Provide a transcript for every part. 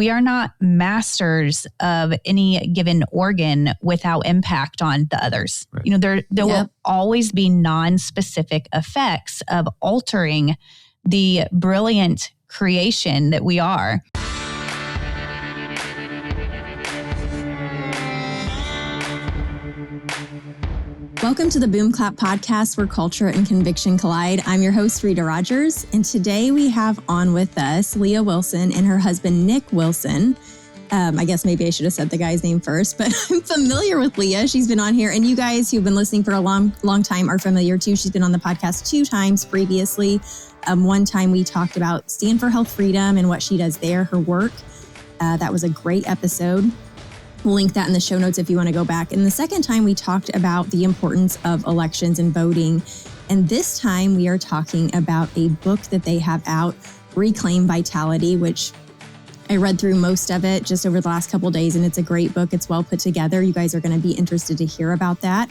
we are not masters of any given organ without impact on the others. Right. There will always be non-specific effects of altering the brilliant creation that we are. Welcome to the Boom Clap podcast where culture and conviction collide. I'm your host, Rita Rogers, and today we have on with us Leah Wilson and her husband, Nick Wilson. I guess maybe I should have said the guy's name first, but I'm familiar with Leah. She's been on here, and you guys who've been listening for a long time are familiar too. She's been on the podcast 2 times previously. One time we talked about Stand for Health Freedom and what she does there, her work. That was a great episode. We'll link that in the show notes if you want to go back. And the second time we talked about the importance of elections and voting. And this time we are talking about a book that they have out, Reclaim Vitality, which I read through most of it just over the last couple of days. And it's a great book. It's well put together. You guys are going to be interested to hear about that.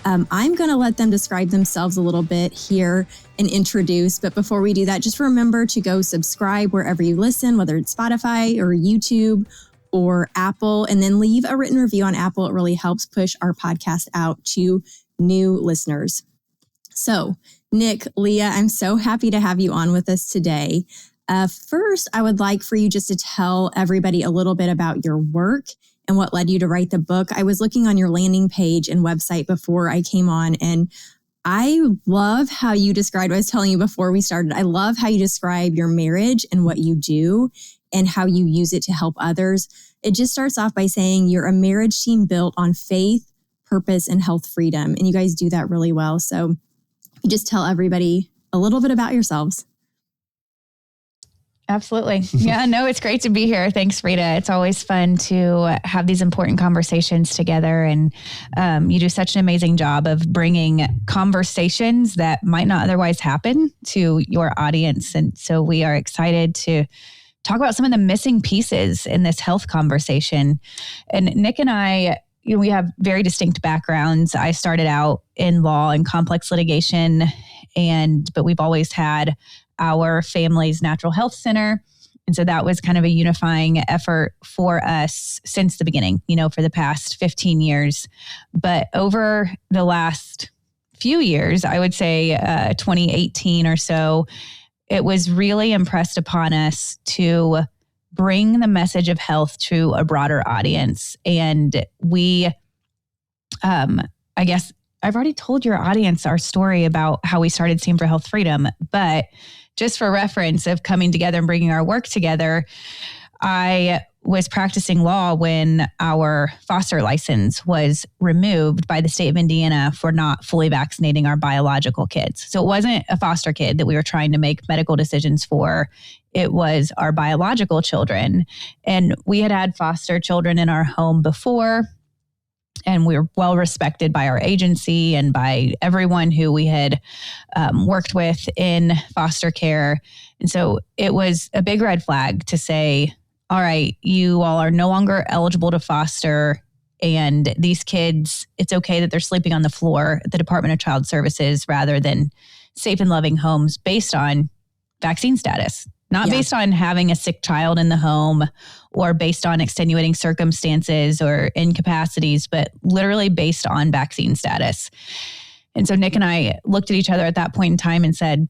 I'm going to let them describe themselves a little bit here and introduce. But before we do that, just remember to go subscribe wherever you listen, whether it's Spotify or YouTube or Apple, and then leave a written review on Apple. It really helps push our podcast out to new listeners. So, Nick, Leah, I'm so happy to have you on with us today. First, I would like for you just to tell everybody a little bit about your work and what led you to write the book. I was looking on your landing page and website before I came on, and I love how you described, I was telling you before we started, I love how you describe your marriage and what you do and how you use it to help others. It just starts off by saying you're a marriage team built on faith, purpose, and health freedom. And you guys do that really well. So you just tell everybody a little bit about yourselves. Absolutely. Yeah, no, it's great to be here. Thanks, Rita. It's always fun to have these important conversations together. And you do such an amazing job of bringing conversations that might not otherwise happen to your audience. And so we are excited to talk about some of the missing pieces in this health conversation. And Nick and I, we have very distinct backgrounds. I started out in law and complex litigation, but we've always had our family's natural health center. And so that was kind of a unifying effort for us since the beginning, for the past 15 years. But over the last few years, I would say 2018 or so, it was really impressed upon us to bring the message of health to a broader audience. And we, I guess I've already told your audience our story about how we started Stand for Health Freedom, but just for reference of coming together and bringing our work together, I was practicing law when our foster license was removed by the state of Indiana for not fully vaccinating our biological kids. So it wasn't a foster kid that we were trying to make medical decisions for. It was our biological children. And we had had foster children in our home before, and we were well respected by our agency and by everyone who we had worked with in foster care. And so it was a big red flag to say, all right, you all are no longer eligible to foster. And these kids, it's okay that they're sleeping on the floor at the Department of Child Services rather than safe and loving homes based on vaccine status, not based on having a sick child in the home or based on extenuating circumstances or incapacities, but literally based on vaccine status. And so Nick and I looked at each other at that point in time and said,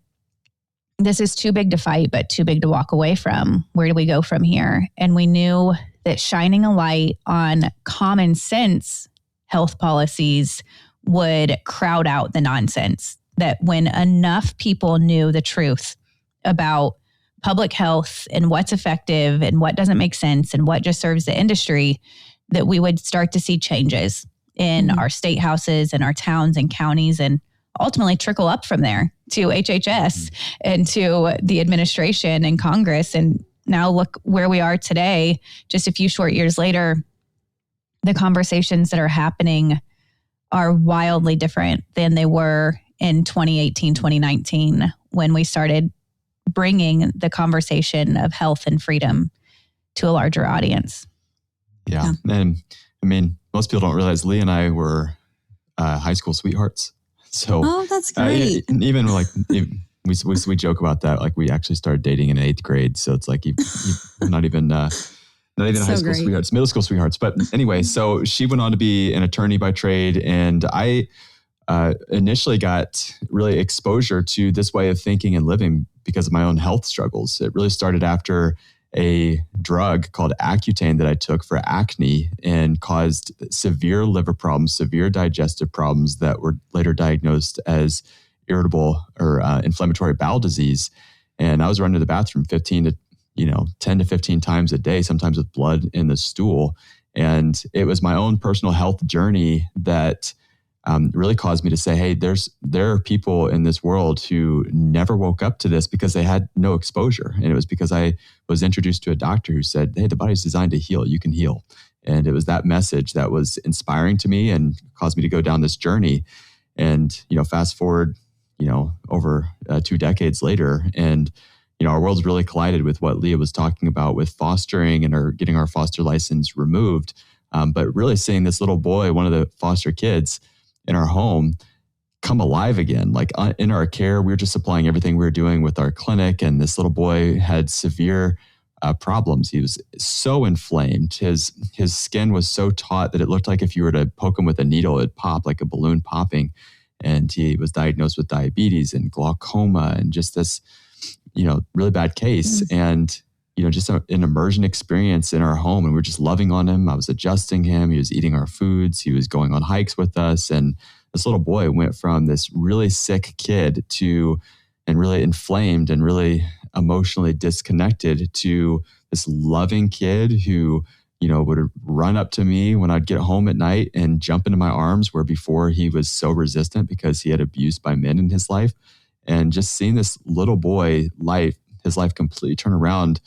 this is too big to fight, but too big to walk away from. Where do we go from here? And we knew that shining a light on common sense health policies would crowd out the nonsense. That when enough people knew the truth about public health and what's effective and what doesn't make sense and what just serves the industry, that we would start to see changes in our state houses and our towns and counties, and ultimately trickle up from there to HHS and to the administration and Congress. And now look where we are today, just a few short years later. The conversations that are happening are wildly different than they were in 2018, 2019, when we started bringing the conversation of health and freedom to a larger audience. Yeah. And I mean, most people don't realize Leah and I were high school sweethearts. So, that's great. Even like we joke about that. Like we actually started dating in 8th grade. So it's like you're not even Not even high school sweethearts, middle school sweethearts. But anyway, so she went on to be an attorney by trade. And I initially got really exposure to this way of thinking and living because of my own health struggles. It really started after a drug called Accutane that I took for acne and caused severe liver problems, severe digestive problems that were later diagnosed as irritable or inflammatory bowel disease. And I was running to the bathroom 10 to 15 times a day, sometimes with blood in the stool. And it was my own personal health journey that really caused me to say, hey, there are people in this world who never woke up to this because they had no exposure. And it was because I was introduced to a doctor who said, hey, the body's designed to heal. You can heal. And it was that message that was inspiring to me and caused me to go down this journey. And, fast forward, over 2 decades later, and our world's really collided with what Leah was talking about with fostering and getting our foster license removed. But really seeing this little boy, one of the foster kids in our home, come alive again. Like in our care, we were just supplying everything we were doing with our clinic. And this little boy had severe problems. He was so inflamed. His skin was so taut that it looked like if you were to poke him with a needle, it'd pop like a balloon popping. And he was diagnosed with diabetes and glaucoma and just this, really bad case. And, just an immersion experience in our home. And we're just loving on him. I was adjusting him. He was eating our foods. He was going on hikes with us. And this little boy went from this really sick kid and really inflamed and really emotionally disconnected to this loving kid who, would run up to me when I'd get home at night and jump into my arms, where before he was so resistant because he had abused by men in his life. And just seeing this little boy his life completely turn around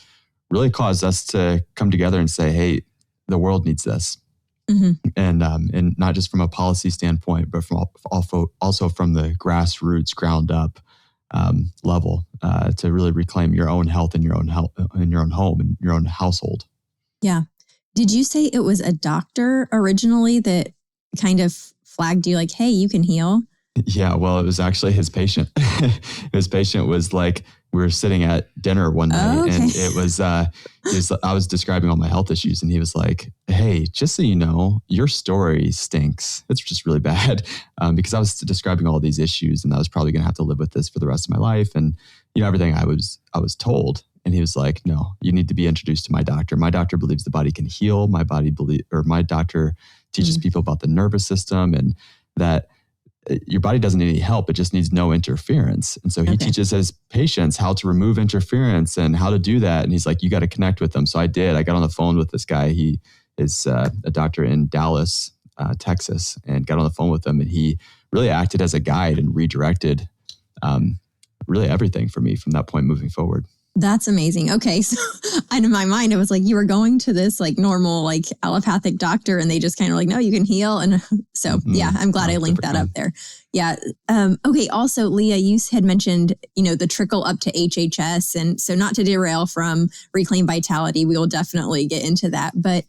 really caused us to come together and say, hey, the world needs this. Mm-hmm. And not just from a policy standpoint, but from also from the grassroots, ground up level, to really reclaim your own health in your own home and your own household. Yeah. Did you say it was a doctor originally that kind of flagged you like, hey, you can heal? Yeah, well, it was actually his patient. His patient was like, we were sitting at dinner one night, and it was, I was describing all my health issues, and he was like, hey, just so you know, your story stinks. It's just really bad, because I was describing all these issues, and I was probably going to have to live with this for the rest of my life, and everything I was told. And he was like, no, you need to be introduced to my doctor. My doctor believes the body can heal. My doctor teaches people about the nervous system, and that your body doesn't need any help. It just needs no interference. And so he teaches his patients how to remove interference and how to do that. And he's like, you got to connect with them. So I did. I got on the phone with this guy. He is a doctor in Dallas, Texas, and got on the phone with him. And he really acted as a guide and redirected really everything for me from that point moving forward. That's amazing. Okay. So in my mind, it was like you were going to this like normal, like allopathic doctor, and they just kind of like, no, you can heal. And so, yeah, I'm glad I linked that up there. Yeah. Okay. Also, Leah, you had mentioned, the trickle up to HHS. And so not to derail from Reclaim Vitality, we will definitely get into that. But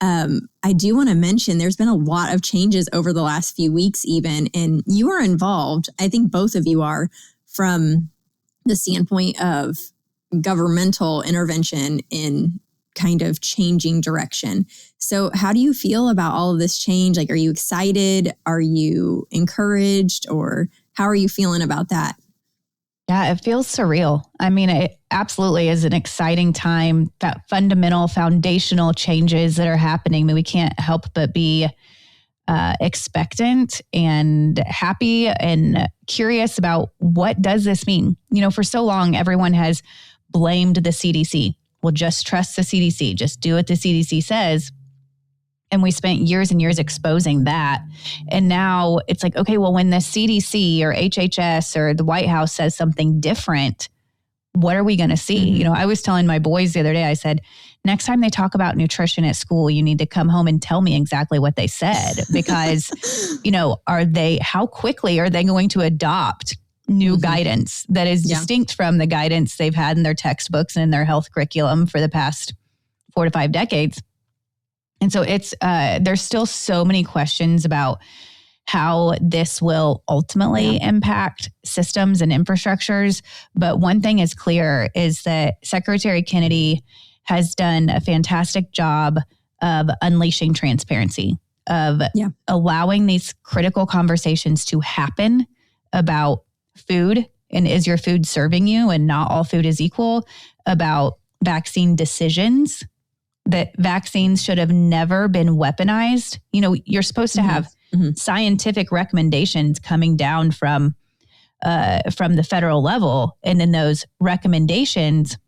I do want to mention there's been a lot of changes over the last few weeks even, and you are involved. I think both of you are, from the standpoint of governmental intervention in kind of changing direction. So how do you feel about all of this change? Like, are you excited? Are you encouraged? Or how are you feeling about that? Yeah, it feels surreal. I mean, it absolutely is an exciting time. That foundational changes that are happening. I mean, we can't help but be expectant and happy and curious about what does this mean? For so long, everyone has blamed the CDC. Well, just trust the CDC. Just do what the CDC says. And we spent years and years exposing that. And now it's like, okay, well, when the CDC or HHS or the White House says something different, what are we going to see? Mm-hmm. I was telling my boys the other day, I said, next time they talk about nutrition at school, you need to come home and tell me exactly what they said. Because, how quickly are they going to adopt new guidance that is distinct from the guidance they've had in their textbooks and in their health curriculum for the past 4 to 5 decades? And so it's there's still so many questions about how this will ultimately impact systems and infrastructures. But one thing is clear is that Secretary Kennedy has done a fantastic job of unleashing transparency, of allowing these critical conversations to happen about food and is your food serving you, and not all food is equal, about vaccine decisions, that vaccines should have never been weaponized. You know, you're supposed to have scientific recommendations coming down from the federal level, and then those recommendations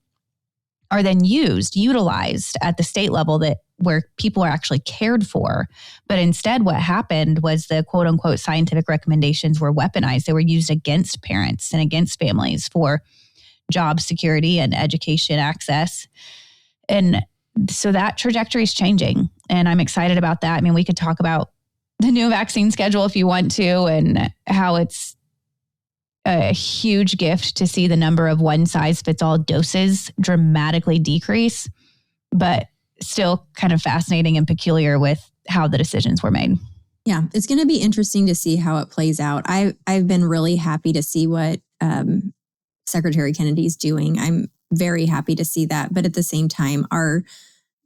are then utilized at the state level where people are actually cared for. But instead, what happened was the quote unquote scientific recommendations were weaponized. They were used against parents and against families for job security and education access. And so that trajectory is changing, and I'm excited about that. I mean, we could talk about the new vaccine schedule if you want to, and how it's a huge gift to see the number of one-size-fits-all doses dramatically decrease, but still kind of fascinating and peculiar with how the decisions were made. Yeah, it's going to be interesting to see how it plays out. I've been really happy to see what Secretary Kennedy's doing. I'm very happy to see that. But at the same time, our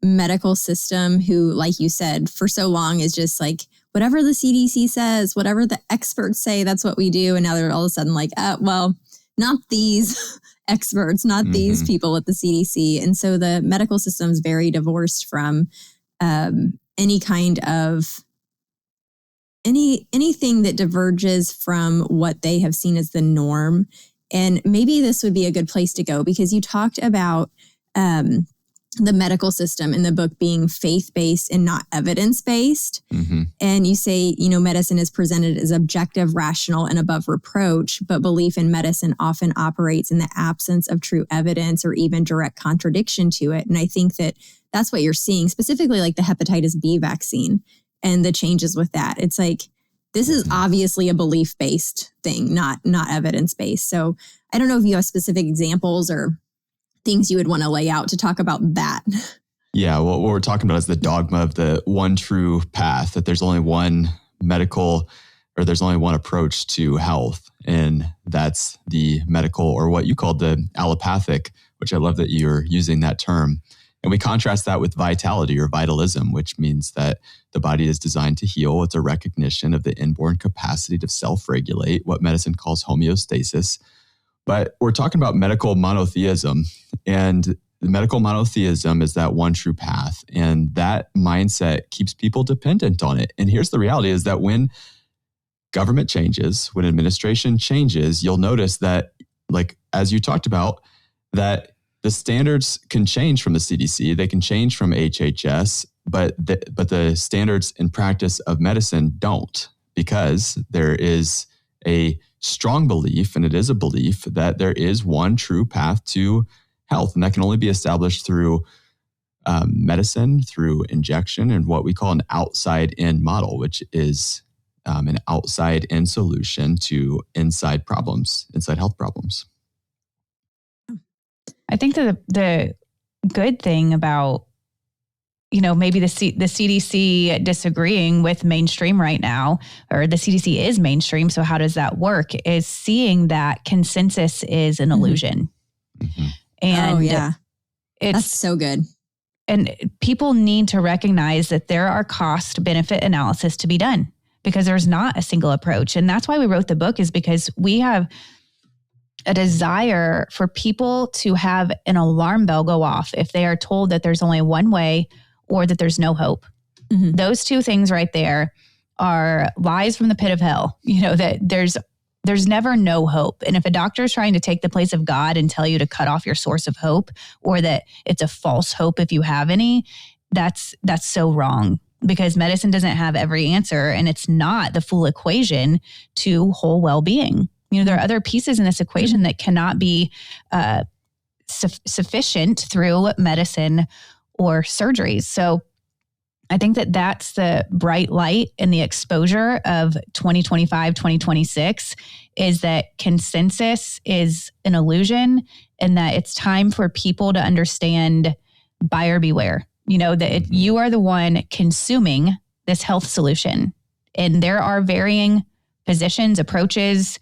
medical system, who, like you said, for so long is just like, whatever the CDC says, whatever the experts say, that's what we do. And now they're all of a sudden like, well, not these experts, not these people at the CDC. And so the medical system is very divorced from any kind of anything that diverges from what they have seen as the norm. And maybe this would be a good place to go, because you talked about the medical system in the book being faith-based and not evidence-based. And you say, medicine is presented as objective, rational, and above reproach, but belief in medicine often operates in the absence of true evidence or even direct contradiction to it. And I think that that's what you're seeing, specifically like the hepatitis B vaccine and the changes with that. It's like, this is obviously a belief-based thing, not evidence-based. So I don't know if you have specific examples or things you would want to lay out to talk about that. Yeah, well, what we're talking about is the dogma of the one true path, that there's only one medical, or there's only one approach to health, and that's the medical, or what you called the allopathic, which I love that you're using that term. And we contrast that with vitality or vitalism, which means that the body is designed to heal. It's a recognition of the inborn capacity to self-regulate, what medicine calls homeostasis. But we're talking about medical monotheism, and the medical monotheism is that one true path, and that mindset keeps people dependent on it. And here's the reality is that when government changes, when administration changes, you'll notice that, like, as you talked about, that the standards can change from the CDC, they can change from HHS, but the standards and practice of medicine don't, because there is a strong belief, and it is a belief, that there is one true path to health. And that can only be established through medicine, through injection, and what we call an outside-in model, which is an outside-in solution to inside health problems. I think that the good thing about, maybe the CDC disagreeing with mainstream right now, or the CDC is mainstream, so how does that work, is seeing that consensus is an illusion. And that's so good. And people need to recognize that there are cost-benefit analysis to be done, because there's not a single approach. And that's why we wrote the book, is because we have a desire for people to have an alarm bell go off if they are told that there's only one way or that there's no hope. Those two things right there are lies from the pit of hell. That there's never no hope. And if a doctor is trying to take the place of God and tell you to cut off your source of hope, or that it's a false hope if you have any, that's so wrong, because medicine doesn't have every answer, and it's not the full equation to whole well-being. There are other pieces in this equation that cannot be sufficient through medicine or surgeries. So I think that that's the bright light and the exposure of 2025, 2026, is that consensus is an illusion, and that it's time for people to understand buyer beware. That you are the one consuming this health solution, and there are varying positions, approaches,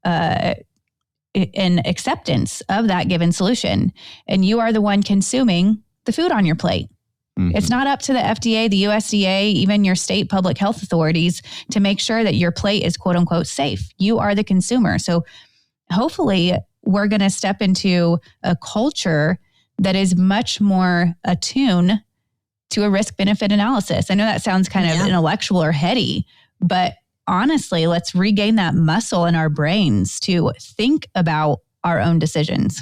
and acceptance of that given solution. And you are the one consuming the food on your plate. It's not up to the FDA, the USDA, even your state public health authorities to make sure that your plate is quote unquote safe. You are the consumer. So hopefully we're going to step into a culture that is much more attuned to a risk-benefit analysis. I know that sounds kind of intellectual or heady, but honestly, let's regain that muscle in our brains to think about our own decisions.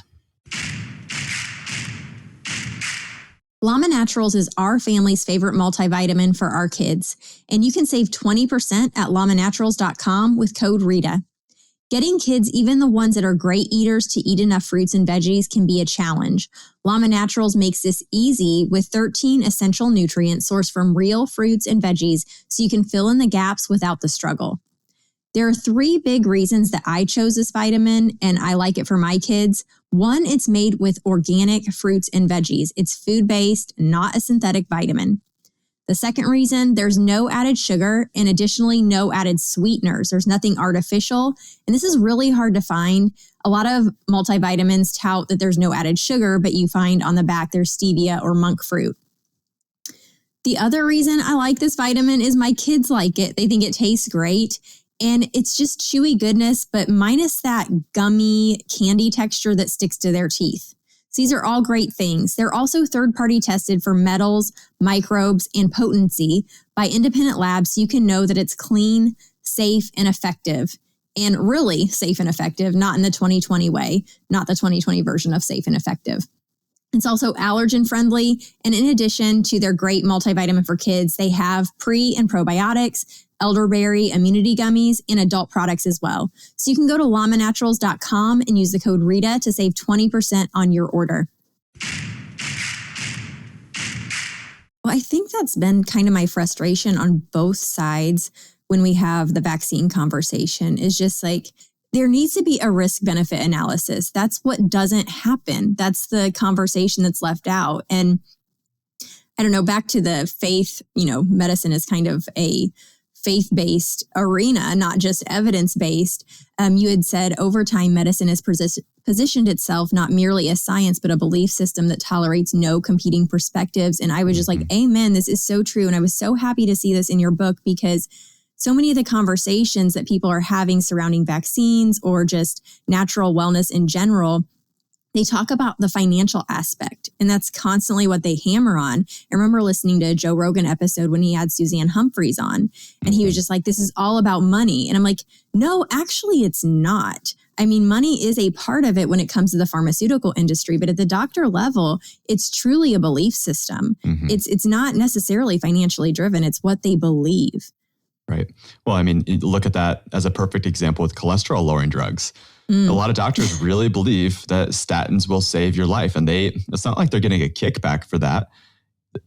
Llama Naturals is our family's favorite multivitamin for our kids, and you can save 20% at llamaNaturals.com with code Rita. Getting kids, even the ones that are great eaters, to eat enough fruits and veggies can be a challenge. Llama Naturals makes this easy with 13 essential nutrients sourced from real fruits and veggies so you can fill in the gaps without the struggle. There are 3 big reasons that I chose this vitamin and I like it for my kids. 1, it's made with organic fruits and veggies. It's food-based, not a synthetic vitamin. The second reason, there's no added sugar and additionally no added sweeteners. There's nothing artificial. And this is really hard to find. A lot of multivitamins tout that there's no added sugar, but you find on the back there's stevia or monk fruit. The other reason I like this vitamin is my kids like it. They think it tastes great. And it's just chewy goodness, but minus that gummy candy texture that sticks to their teeth. So these are all great things. They're also third-party tested for metals, microbes, and potency by independent labs, so you can know that it's clean, safe, and effective. And really safe and effective, not in the 2020 way, not the 2020 version of safe and effective. It's also allergen friendly. And in addition to their great multivitamin for kids, they have pre and probiotics, elderberry immunity gummies, and adult products as well. So you can go to llamaNaturals.com and use the code Rita to save 20% on your order. Well, I think that's been kind of my frustration on both sides when we have the vaccine conversation, is just like, there needs to be a risk-benefit analysis. That's what doesn't happen. That's the conversation that's left out. And I don't know, back to the faith, medicine is kind of a faith-based arena, not just evidence-based. You had said over time, medicine has positioned itself not merely as science, but a belief system that tolerates no competing perspectives. And I was just like, amen, this is so true. And I was so happy to see this in your book, because so many of the conversations that people are having surrounding vaccines or just natural wellness in general, they talk about the financial aspect, and that's constantly what they hammer on. I remember listening to a Joe Rogan episode when he had Suzanne Humphries on, and he was just like, this is all about money. And I'm like, no, actually it's not. I mean, money is a part of it when it comes to the pharmaceutical industry, but at the doctor level, it's truly a belief system. It's not necessarily financially driven. It's what they believe. Right. Well, I mean, look at that as a perfect example with cholesterol lowering drugs. A lot of doctors really believe that statins will save your life. And it's not like they're getting a kickback for that.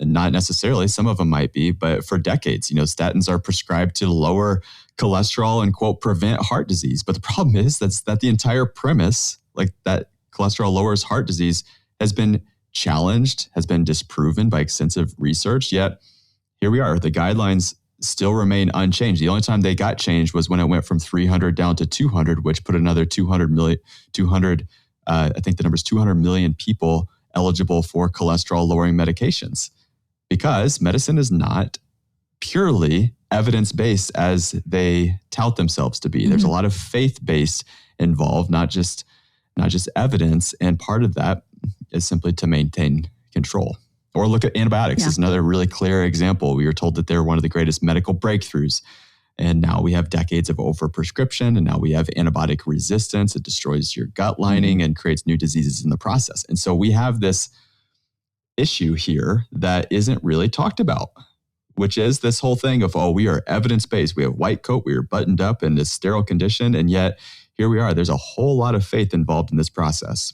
Not necessarily. Some of them might be, but for decades, statins are prescribed to lower cholesterol and, quote, prevent heart disease. But the problem is that the entire premise, like that cholesterol lowers heart disease, has been challenged, has been disproven by extensive research. Yet here we are. The guidelines still remain unchanged. The only time they got changed was when it went from 300 down to 200, which put another 200 million, I think the number is 200 million people eligible for cholesterol lowering medications, because medicine is not purely evidence-based as they tout themselves to be. There's a lot of faith-based involved, not just evidence. And part of that is simply to maintain control. Or look at antibiotics is another really clear example. We were told that they're one of the greatest medical breakthroughs. And now we have decades of overprescription, and now we have antibiotic resistance. It destroys your gut lining and creates new diseases in the process. And so we have this issue here that isn't really talked about, which is this whole thing of, we are evidence-based. We have white coat, we are buttoned up in this sterile condition. And yet here we are. There's a whole lot of faith involved in this process.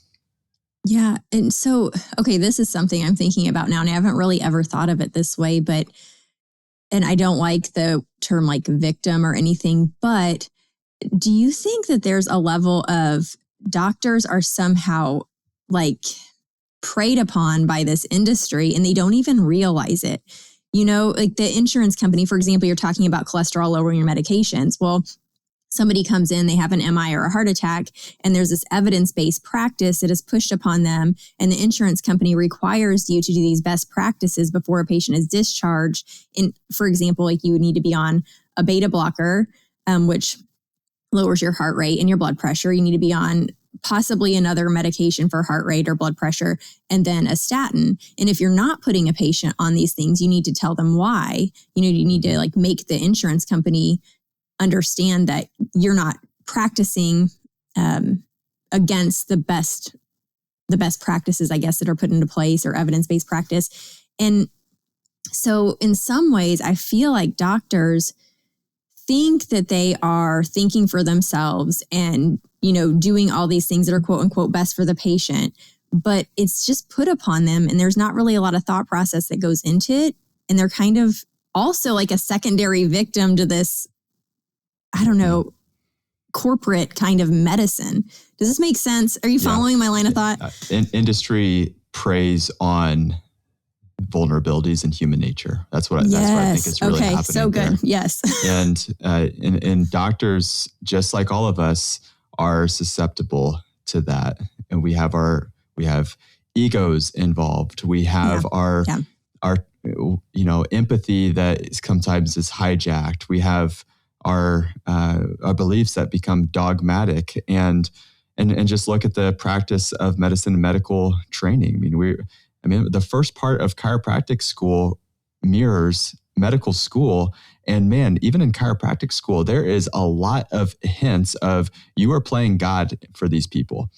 Yeah. And so, okay, this is something I'm thinking about now, and I haven't really ever thought of it this way, and I don't like the term like victim or anything, but do you think that there's a level of doctors are somehow like preyed upon by this industry and they don't even realize it? Like the insurance company, for example, you're talking about cholesterol lowering your medications. Well, somebody comes in, they have an MI or a heart attack, and there's this evidence-based practice that is pushed upon them, and the insurance company requires you to do these best practices before a patient is discharged. And for example, like you would need to be on a beta blocker, which lowers your heart rate and your blood pressure. You need to be on possibly another medication for heart rate or blood pressure, and then a statin. And if you're not putting a patient on these things, you need to tell them why. You need to like make the insurance company understand that you're not practicing against the best practices, I guess, that are put into place, or evidence-based practice. And so in some ways, I feel like doctors think that they are thinking for themselves and, doing all these things that are quote unquote best for the patient, but it's just put upon them, and there's not really a lot of thought process that goes into it. And they're kind of also like a secondary victim to this, I don't know, corporate kind of medicine. Does this make sense? Are you following my line of thought? Industry preys on vulnerabilities in human nature. That's what I think is really happening. So good. There. Yes. And doctors, just like all of us, are susceptible to that. And we have egos involved. We have our empathy that sometimes is hijacked. We have our beliefs that become dogmatic, and just look at the practice of medicine and medical training. The first part of chiropractic school mirrors medical school. And man, even in chiropractic school, there is a lot of hints of you are playing God for these people.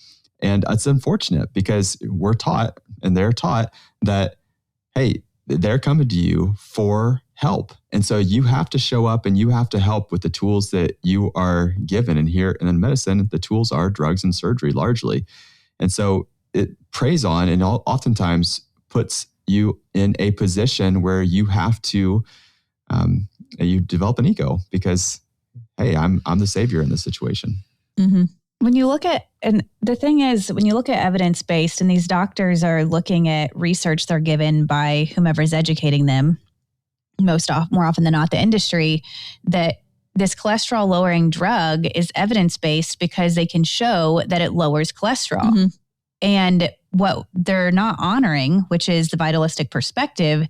And it's unfortunate because we're taught, and they're taught, that, hey, they're coming to you for help. And so you have to show up and you have to help with the tools that you are given. And here in medicine, the tools are drugs and surgery largely. And so it preys on and oftentimes puts you in a position where you have to, you develop an ego because, hey, I'm the savior in this situation. Mm-hmm. When you look at, and the thing is, when you look at evidence-based, and these doctors are looking at research they're given by whomever's educating them, more often than not, the industry, that this cholesterol lowering drug is evidence-based because they can show that it lowers cholesterol. Mm-hmm. And what they're not honoring, which is the vitalistic perspective,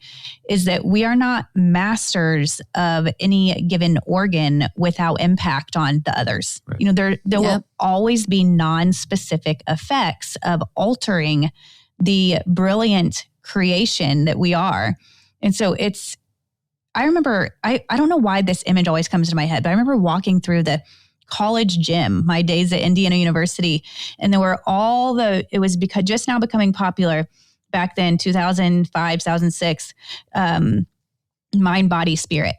is that we are not masters of any given organ without impact on the others. Right. There will always be non-specific effects of altering the brilliant creation that we are. And so I remember, I don't know why this image always comes to my head, but I remember walking through the college gym, my days at Indiana University, and there were it was because just now becoming popular back then, 2005, 2006, mind, body, spirit.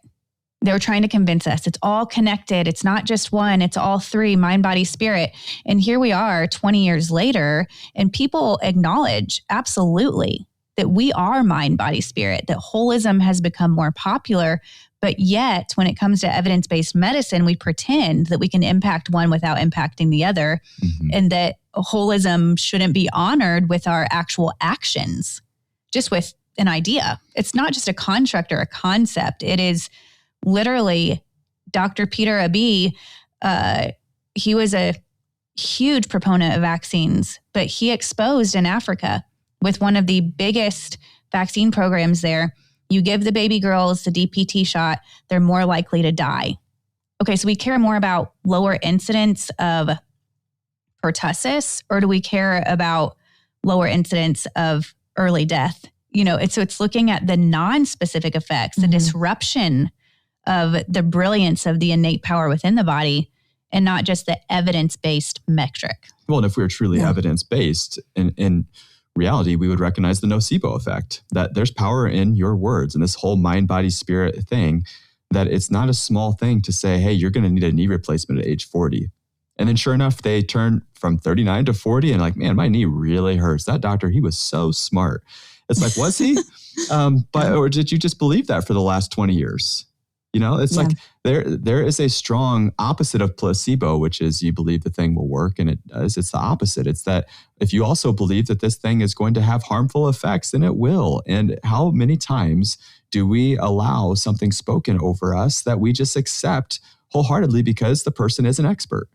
They were trying to convince us it's all connected. It's not just one, it's all three, mind, body, spirit. And here we are 20 years later, and people acknowledge absolutely that we are mind, body, spirit, that holism has become more popular. But yet, when it comes to evidence-based medicine, we pretend that we can impact one without impacting the other, and that holism shouldn't be honored with our actual actions, just with an idea. It's not just a construct or a concept. It is literally Dr. Peter Abbey. He was a huge proponent of vaccines, but he exposed in Africa with one of the biggest vaccine programs there. You give the baby girls the DPT shot, they're more likely to die. Okay, so we care more about lower incidence of pertussis, or do we care about lower incidence of early death? It's looking at the non-specific effects, the disruption of the brilliance of the innate power within the body, and not just the evidence-based metric. Well, and if we were truly evidence-based in reality, we would recognize the nocebo effect, that there's power in your words and this whole mind, body, spirit thing, that it's not a small thing to say, hey, you're going to need a knee replacement at age 40. And then sure enough, they turn from 39 to 40 and like, man, my knee really hurts. That doctor, he was so smart. It's like, was he? Or did you just believe that for the last 20 years? It's like there is a strong opposite of placebo, which is you believe the thing will work, and it does. It's the opposite. It's that if you also believe that this thing is going to have harmful effects, then it will. And how many times do we allow something spoken over us that we just accept wholeheartedly because the person is an expert.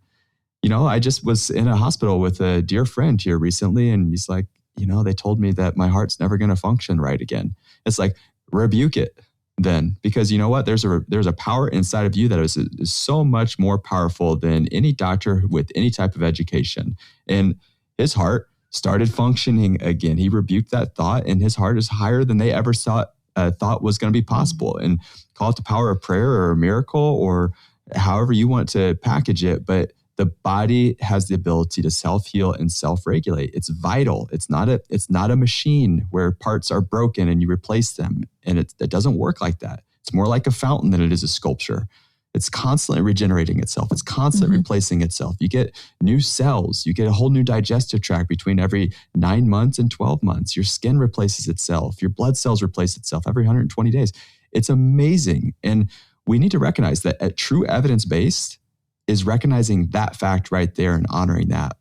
I just was in a hospital with a dear friend here recently, and he's like, they told me that my heart's never going to function right again. It's like, rebuke it then, because you know what? There's a power inside of you that is so much more powerful than any doctor with any type of education. And his heart started functioning again. He rebuked that thought, and his heart is higher than they ever thought was going to be possible. And call it the power of prayer or a miracle or however you want to package it, but the body has the ability to self-heal and self-regulate. It's vital. It's not a machine where parts are broken and you replace them. And it doesn't work like that. It's more like a fountain than it is a sculpture. It's constantly regenerating itself. It's constantly replacing itself. You get new cells. You get a whole new digestive tract between every 9 months and 12 months. Your skin replaces itself. Your blood cells replace itself every 120 days. It's amazing. And we need to recognize that at true evidence-based is recognizing that fact right there and honoring that.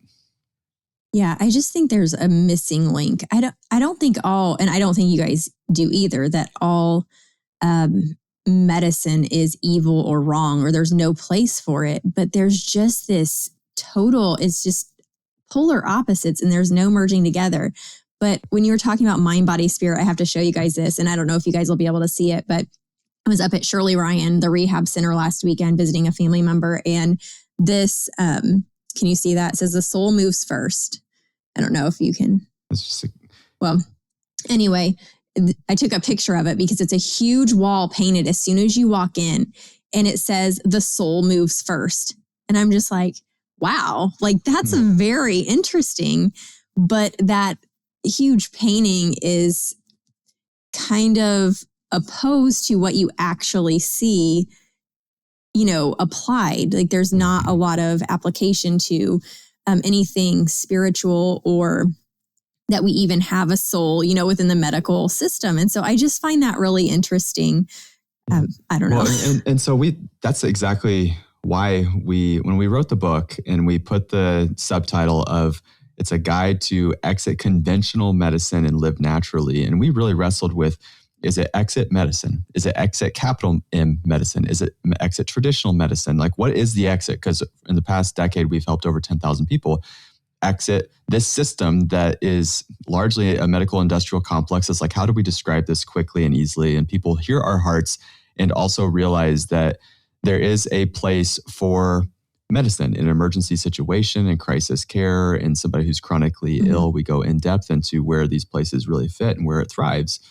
Yeah, I just think there's a missing link. I don't think all, and I don't think you guys do either, that all medicine is evil or wrong or there's no place for it. But there's just this it's just polar opposites and there's no merging together. But when you were talking about mind, body, spirit, I have to show you guys this. And I don't know if you guys will be able to see it, but I was up at Shirley Ryan, the rehab center last weekend, visiting a family member. And this, can you see that? It says the soul moves first. I don't know if you can. Well, anyway, I took a picture of it because it's a huge wall painted as soon as you walk in. And it says the soul moves first. And I'm just like, wow, like that's very interesting. But that huge painting is kind of opposed to what you actually see, applied. Like there's not a lot of application to anything spiritual or that we even have a soul, within the medical system. And so I just find that really interesting. I don't know. Well, and so that's exactly why when we wrote the book and we put the subtitle of it's a guide to exit conventional medicine and live naturally. And we really wrestled with, is it exit medicine? Is it exit capital M medicine? Is it exit traditional medicine? Like, what is the exit? Because in the past decade, we've helped over 10,000 people exit this system that is largely a medical industrial complex. It's like, how do we describe this quickly and easily? And people hear our hearts and also realize that there is a place for medicine in an emergency situation and crisis care and somebody who's chronically ill. We go in depth into where these places really fit and where it thrives.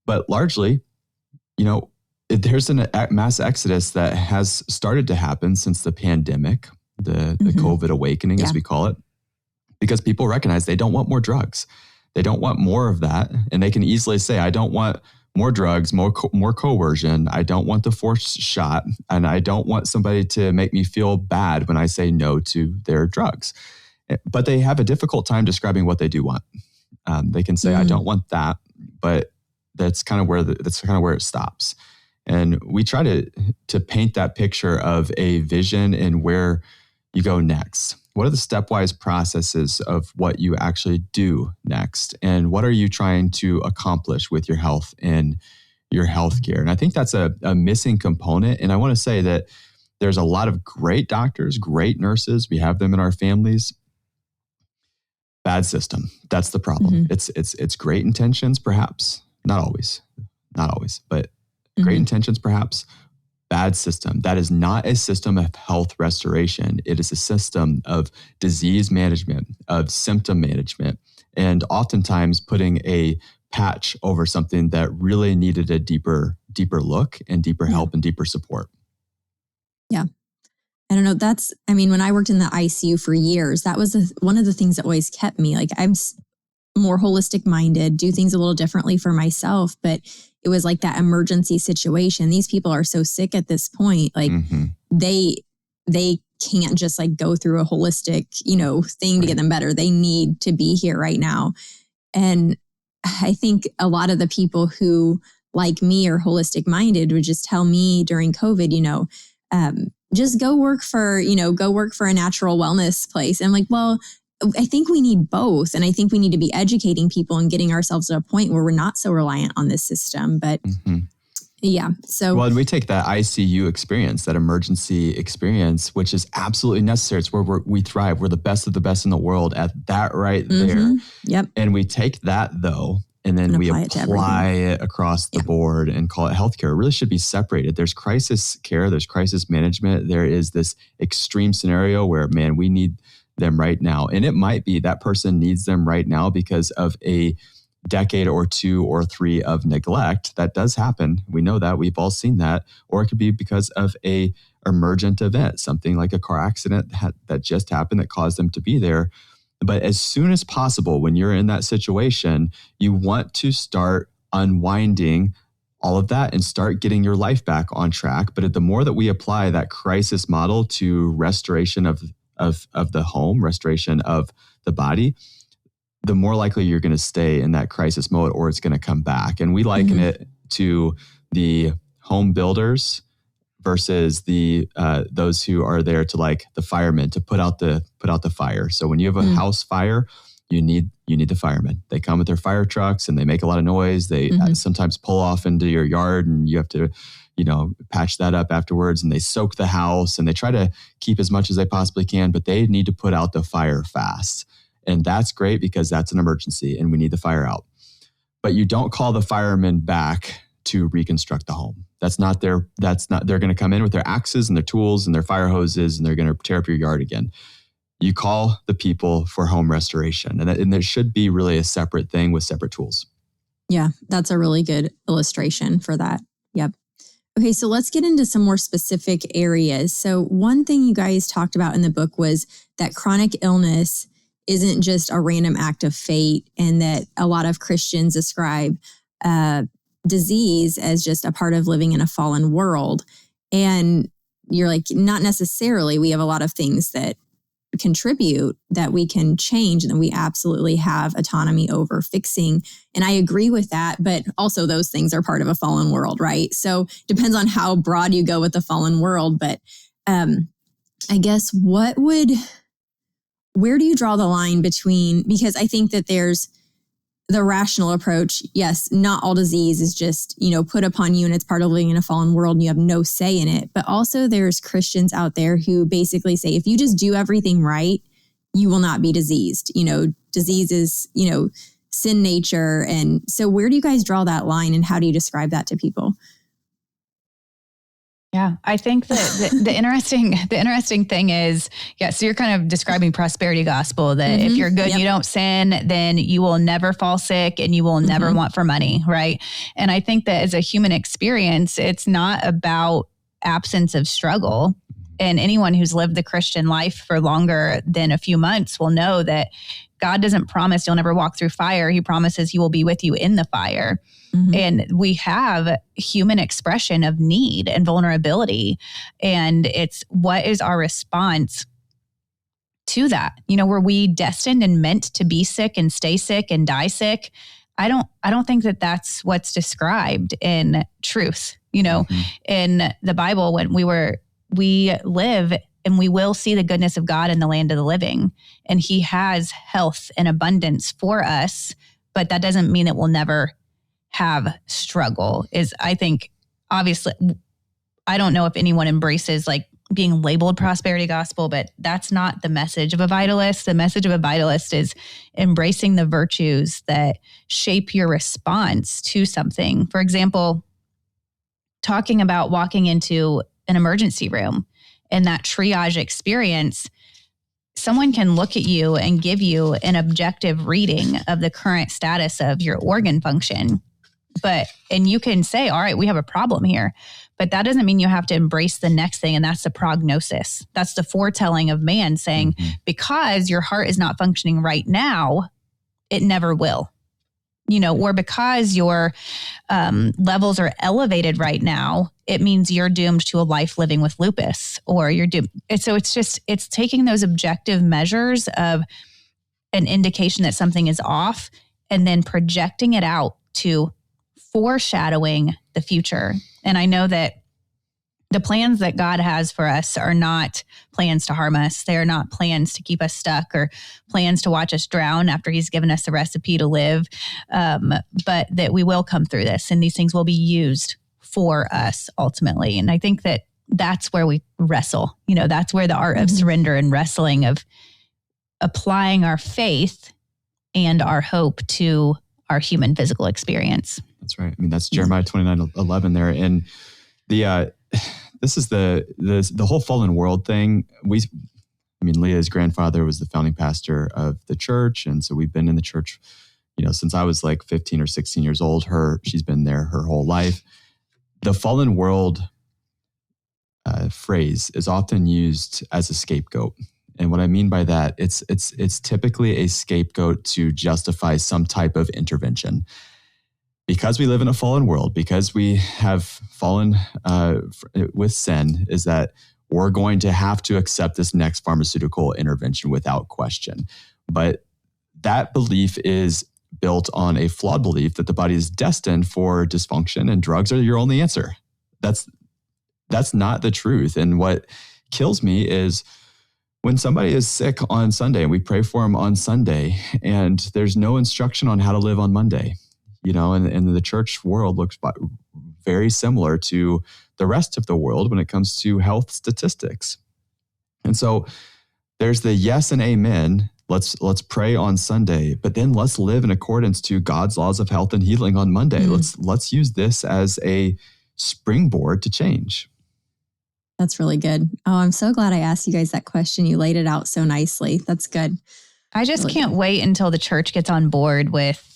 But largely, there's a mass exodus that has started to happen since the pandemic, the COVID awakening, as we call it, because people recognize they don't want more drugs. They don't want more of that. And they can easily say, I don't want more drugs, more coercion. I don't want the forced shot. And I don't want somebody to make me feel bad when I say no to their drugs. But they have a difficult time describing what they do want. They can say, I don't want that, but that's kind of where it stops. And we try to paint that picture of a vision and where you go next. What are the stepwise processes of what you actually do next? And what are you trying to accomplish with your health and your healthcare? And I think that's a missing component. And I want to say that there's a lot of great doctors, great nurses. We have them in our families. Bad system. That's the problem. It's great intentions, perhaps. Not always, but great intentions, perhaps. Bad system. That is not a system of health restoration. It is a system of disease management, of symptom management, and oftentimes putting a patch over something that really needed a deeper look and deeper help and deeper support. Yeah. I don't know. When I worked in the ICU for years, that was one of the things that always kept me. Like, I'm more holistic minded, do things a little differently for myself, but it was like that emergency situation. These people are so sick at this point, like they can't just like go through a holistic, thing to get them better. They need to be here right now. And I think a lot of the people who like me are holistic minded would just tell me during COVID, just go work for a natural wellness place. And I'm like, well, I think we need both. And I think we need to be educating people and getting ourselves to a point where we're not so reliant on this system. But Yeah. So, well, and we take that ICU experience, that emergency experience, which is absolutely necessary. It's where we thrive. We're the best of the best in the world at that right there. Yep. And we take that though, and then we apply it across the board and call it healthcare. It really should be separated. There's crisis care. There's crisis management. There is this extreme scenario where, man, we need them right now. And it might be that person needs them right now because of a decade or 2 or 3 of neglect. That does happen. We know that. We've all seen that. Or it could be because of a emergent event, something like a car accident that just happened that caused them to be there. But as soon as possible, when you're in that situation, you want to start unwinding all of that and start getting your life back on track. But the more that we apply that crisis model to restoration of the home, restoration of the body, the more likely you're going to stay in that crisis mode, or it's going to come back. And we liken it to the home builders versus the those who are there to, like, the firemen to put out the fire. So when you have a house fire, you need the firemen. They come with their fire trucks and they make a lot of noise. They sometimes pull off into your yard and you have to, patch that up afterwards, and they soak the house and they try to keep as much as they possibly can, but they need to put out the fire fast. And that's great because that's an emergency and we need the fire out. But you don't call the firemen back to reconstruct the home. They're going to come in with their axes and their tools and their fire hoses, and they're going to tear up your yard again. You call the people for home restoration. And there should be really a separate thing with separate tools. Yeah, that's a really good illustration for that. Yep. Okay, so let's get into some more specific areas. So one thing you guys talked about in the book was that chronic illness isn't just a random act of fate, and that a lot of Christians describe disease as just a part of living in a fallen world. And you're like, not necessarily. We have a lot of things that contribute that we can change and that we absolutely have autonomy over fixing. And I agree with that, but also those things are part of a fallen world, right? So it depends on how broad you go with the fallen world. But I guess where do you draw the line between, because I think that there's the rational approach. Yes, not all disease is just, put upon you and it's part of living in a fallen world and you have no say in it. But also there's Christians out there who basically say, if you just do everything right, you will not be diseased. Disease is, sin nature. And so where do you guys draw that line and how do you describe that to people? Yeah, I think that the interesting thing is, so you're kind of describing prosperity gospel, that if you're good, you don't sin, then you will never fall sick and you will never want for money, right? And I think that as a human experience, it's not about absence of struggle. And anyone who's lived the Christian life for longer than a few months will know that God doesn't promise you'll never walk through fire. He promises he will be with you in the fire. And we have human expression of need and vulnerability. And it's what is our response to that? Were we destined and meant to be sick and stay sick and die sick? I don't think that that's what's described in truth. In the Bible, when we live and we will see the goodness of God in the land of the living. And he has health and abundance for us, but that doesn't mean that we'll never have struggle. I think, obviously, I don't know if anyone embraces like being labeled prosperity gospel, but that's not the message of a vitalist. The message of a vitalist is embracing the virtues that shape your response to something. For example, talking about walking into an emergency room and that triage experience, someone can look at you and give you an objective reading of the current status of your organ function. And you can say, all right, we have a problem here, but that doesn't mean you have to embrace the next thing. And that's the prognosis. That's the foretelling of man saying, because your heart is not functioning right now, it never will. Or because your levels are elevated right now, it means you're doomed to a life living with lupus, or you're doomed. And so it's taking those objective measures of an indication that something is off and then projecting it out to foreshadowing the future. And I know that the plans that God has for us are not plans to harm us. They are not plans to keep us stuck or plans to watch us drown after he's given us the recipe to live, but that we will come through this and these things will be used for us ultimately. And I think that that's where we wrestle. That's where the art of surrender and wrestling, of applying our faith and our hope to our human physical experience. That's right. I mean, that's Jeremiah 29:11 there. And this is the whole fallen world thing. Leah's grandfather was the founding pastor of the church. And so we've been in the church, since I was like 15 or 16 years old. She's been there her whole life. The fallen world phrase is often used as a scapegoat. And what I mean by that, it's typically a scapegoat to justify some type of intervention. Because we live in a fallen world, because we have fallen with sin, is that we're going to have to accept this next pharmaceutical intervention without question. But that belief is built on a flawed belief that the body is destined for dysfunction and drugs are your only answer. That's not the truth. And what kills me is when somebody is sick on Sunday and we pray for them on Sunday and there's no instruction on how to live on Monday, and the church world looks very similar to the rest of the world when it comes to health statistics. And so there's the yes and amen. Let's pray on Sunday, but then let's live in accordance to God's laws of health and healing on Monday. Let's use this as a springboard to change. That's really good. Oh, I'm so glad I asked you guys that question. You laid it out so nicely. That's good. I just can't wait until the church gets on board with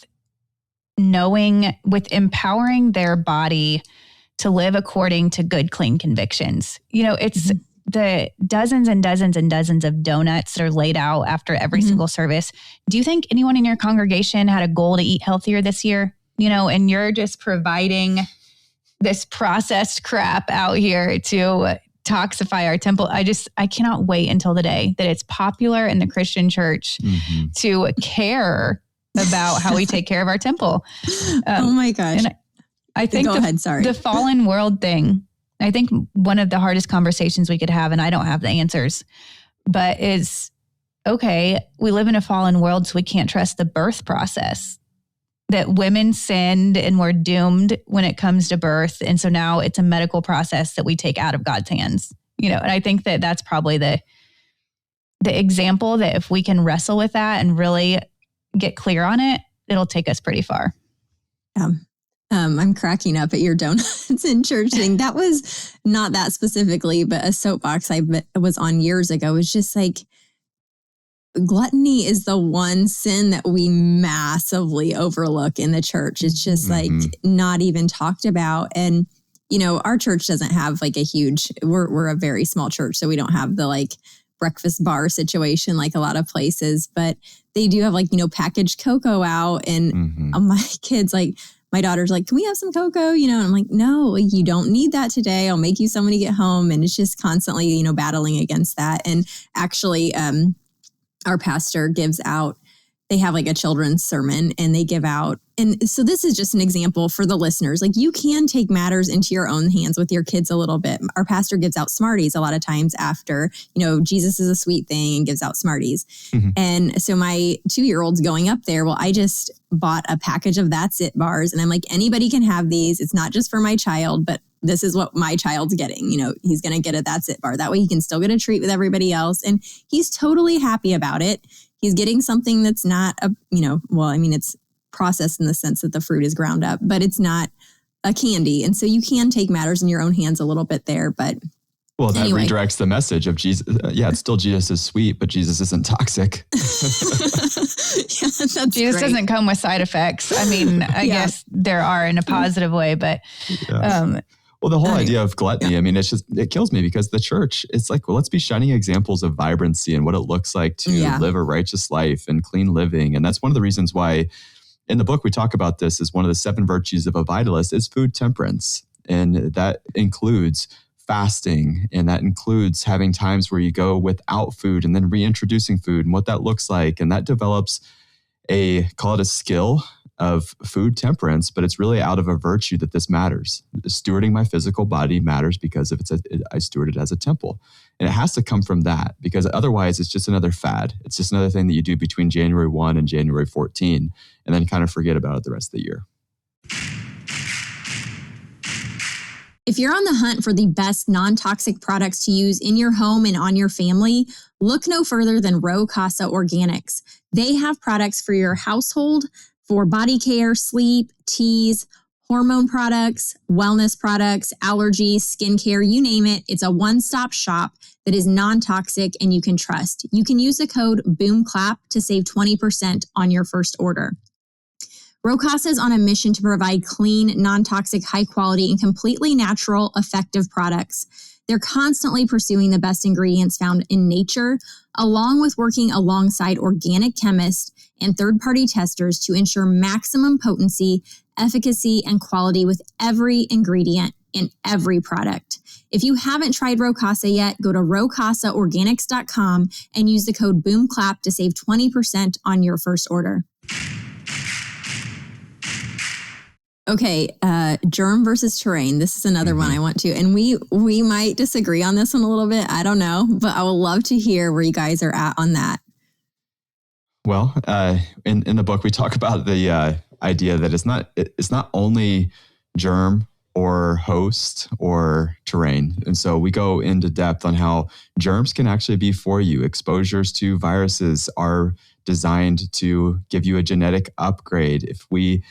empowering their body to live according to good, clean convictions. It's the dozens and dozens and dozens of donuts that are laid out after every single service. Do you think anyone in your congregation had a goal to eat healthier this year? And you're just providing this processed crap out here to toxify our temple. I cannot wait until the day that it's popular in the Christian church to care about how we take care of our temple. Oh my gosh. And I think the fallen world thing, I think one of the hardest conversations we could have, and I don't have the answers, but is, okay, we live in a fallen world, so we can't trust the birth process. That women sinned and we're doomed when it comes to birth. And so now it's a medical process that we take out of God's hands. And I think that that's probably the example that if we can wrestle with that and really get clear on it, it'll take us pretty far. Yeah. I'm cracking up at your donuts in church thing. That was not that specifically, but a soapbox I was on years ago. It was just like, gluttony is the one sin that we massively overlook in the church. It's just like not even talked about. And, our church doesn't have like we're a very small church. So we don't have the like breakfast bar situation like a lot of places, but they do have like, packaged cocoa out. And my kids, like my daughter's like, can we have some cocoa? And I'm like, no, you don't need that today. I'll make you some when you get home. And it's just constantly, battling against that. And actually, our pastor gives out, they have like a children's sermon and they give out. And so this is just an example for the listeners. Like you can take matters into your own hands with your kids a little bit. Our pastor gives out Smarties a lot of times after, Jesus is a sweet thing and gives out Smarties. And so my 2-year-old's going up there. Well, I just bought a package of That's It bars. And I'm like, anybody can have these. It's not just for my child, but this is what my child's getting. He's going to get a That's It bar. That way he can still get a treat with everybody else. And he's totally happy about it. He's getting something that's not it's processed in the sense that the fruit is ground up, but it's not a candy. And so you can take matters in your own hands a little bit there, but that redirects the message of Jesus. It's still Jesus is sweet, but Jesus isn't toxic. Jesus doesn't come with side effects. I guess there are in a positive way, but well, the whole idea of gluttony, it kills me because the church, it's like, well, let's be shining examples of vibrancy and what it looks like to live a righteous life and clean living. And that's one of the reasons why in the book we talk about this as one of the 7 virtues of a vitalist is food temperance. And that includes fasting. And that includes having times where you go without food and then reintroducing food and what that looks like. And that develops call it a skill of food temperance, but it's really out of a virtue that this matters. Stewarding my physical body matters because I steward it as a temple. And it has to come from that because otherwise it's just another fad. It's just another thing that you do between January 1 and January 14 and then kind of forget about it the rest of the year. If you're on the hunt for the best non-toxic products to use in your home and on your family, look no further than Row Casa Organics. They have products for your household, for body care, sleep, teas, hormone products, wellness products, allergies, skincare, you name it. It's a one-stop shop that is non-toxic and you can trust. You can use the code BOOMCLAP to save 20% on your first order. Row Casa is on a mission to provide clean, non-toxic, high-quality, and completely natural, effective products. They're constantly pursuing the best ingredients found in nature, along with working alongside organic chemists and third-party testers to ensure maximum potency, efficacy, and quality with every ingredient in every product. If you haven't tried Row Casa yet, go to rowcasaorganics.com and use the code BOOMCLAP to save 20% on your first order. Okay, germ versus terrain. This is another one I want to, and we might disagree on this one a little bit. I don't know, but I would love to hear where you guys are at on that. Well, in the book, we talk about the idea that it's not only germ or host or terrain. And so we go into depth on how germs can actually be for you. Exposures to viruses are designed to give you a genetic upgrade. If we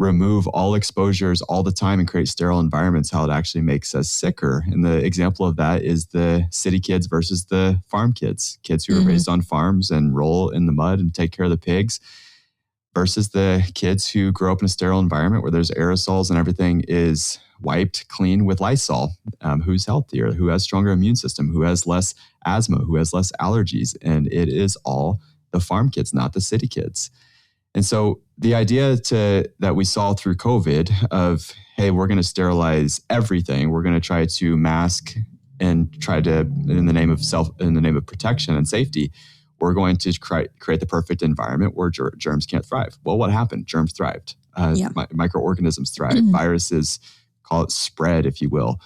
remove all exposures all the time and create sterile environments, how it actually makes us sicker. And the example of that is the city kids versus the farm kids who are raised on farms and roll in the mud and take care of the pigs, versus the kids who grow up in a sterile environment where there's aerosols and everything is wiped clean with Lysol. Who's healthier, who has stronger immune system, who has less asthma, who has less allergies. And it is all the farm kids, not the city kids. And so the idea that we saw through COVID of, hey, we're going to sterilize everything. We're going to try to mask and try to, in the name of protection and safety, we're going to create the perfect environment where germs can't thrive. Well, what happened? Germs thrived. Microorganisms thrived. Viruses, call it spread, if you will.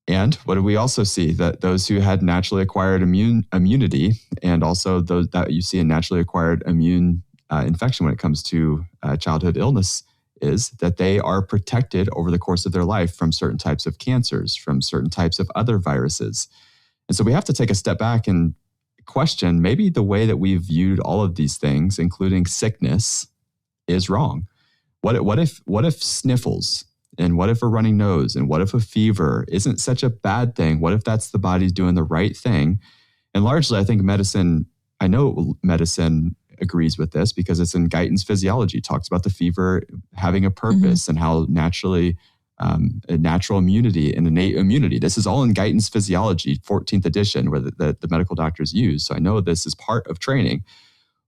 And what did we also see? That those who had naturally acquired immunity, and also those that you see in naturally acquired immune infection when it comes to childhood illness, is that they are protected over the course of their life from certain types of cancers, from certain types of other viruses. And so we have to take a step back and question maybe the way that we've viewed all of these things, including sickness, is wrong. What if sniffles, and what if a running nose, and what if a fever isn't such a bad thing? What if that's the body's doing the right thing? And largely, I think medicine agrees with this because it's in Guyton's Physiology. It talks about the fever having a purpose and how naturally a natural immunity and innate immunity. This is all in Guyton's Physiology, 14th edition, where the medical doctors use. So I know this is part of training.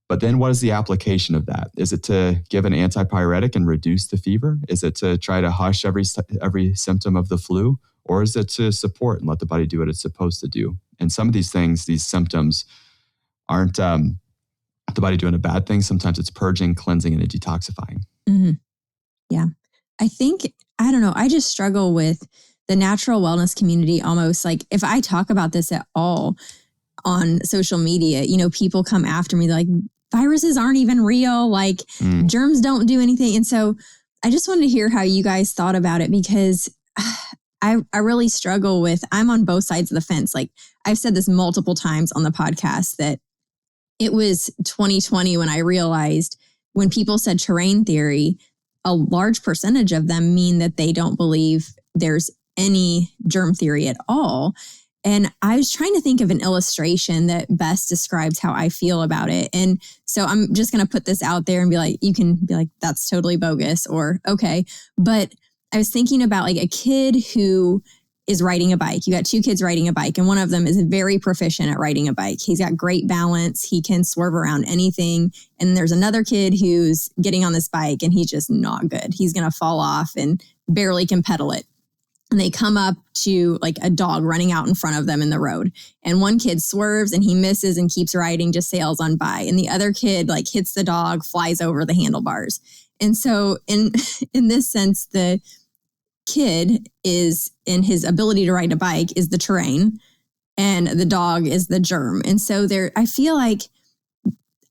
But then what is the application of that? Is it to give an antipyretic and reduce the fever? Is it to try to hush every symptom of the flu? Or is it to support and let the body do what it's supposed to do? And some of these things, these symptoms, aren't the body doing a bad thing. Sometimes it's purging, cleansing, and detoxifying. Mm-hmm. Yeah. I think, I don't know, I just struggle with the natural wellness community almost. Like if I talk about this at all on social media, people come after me. They're like, viruses aren't even real. Like germs don't do anything. And so I just wanted to hear how you guys thought about it, because I really struggle with, I'm on both sides of the fence. Like I've said this multiple times on the podcast that it was 2020 when I realized when people said terrain theory, a large percentage of them mean that they don't believe there's any germ theory at all. And I was trying to think of an illustration that best describes how I feel about it. And so I'm just going to put this out there and be like, you can be like, that's totally bogus or okay. But I was thinking about like a kid who is riding a bike. You got two kids riding a bike, and one of them is very proficient at riding a bike. He's got great balance. He can swerve around anything. And there's another kid who's getting on this bike and he's just not good. He's going to fall off and barely can pedal it. And they come up to like a dog running out in front of them in the road. And one kid swerves and he misses and keeps riding, just sails on by. And the other kid like hits the dog, flies over the handlebars. And so in this sense, the kid is, in his ability to ride a bike, is the terrain, and the dog is the germ. And so I feel like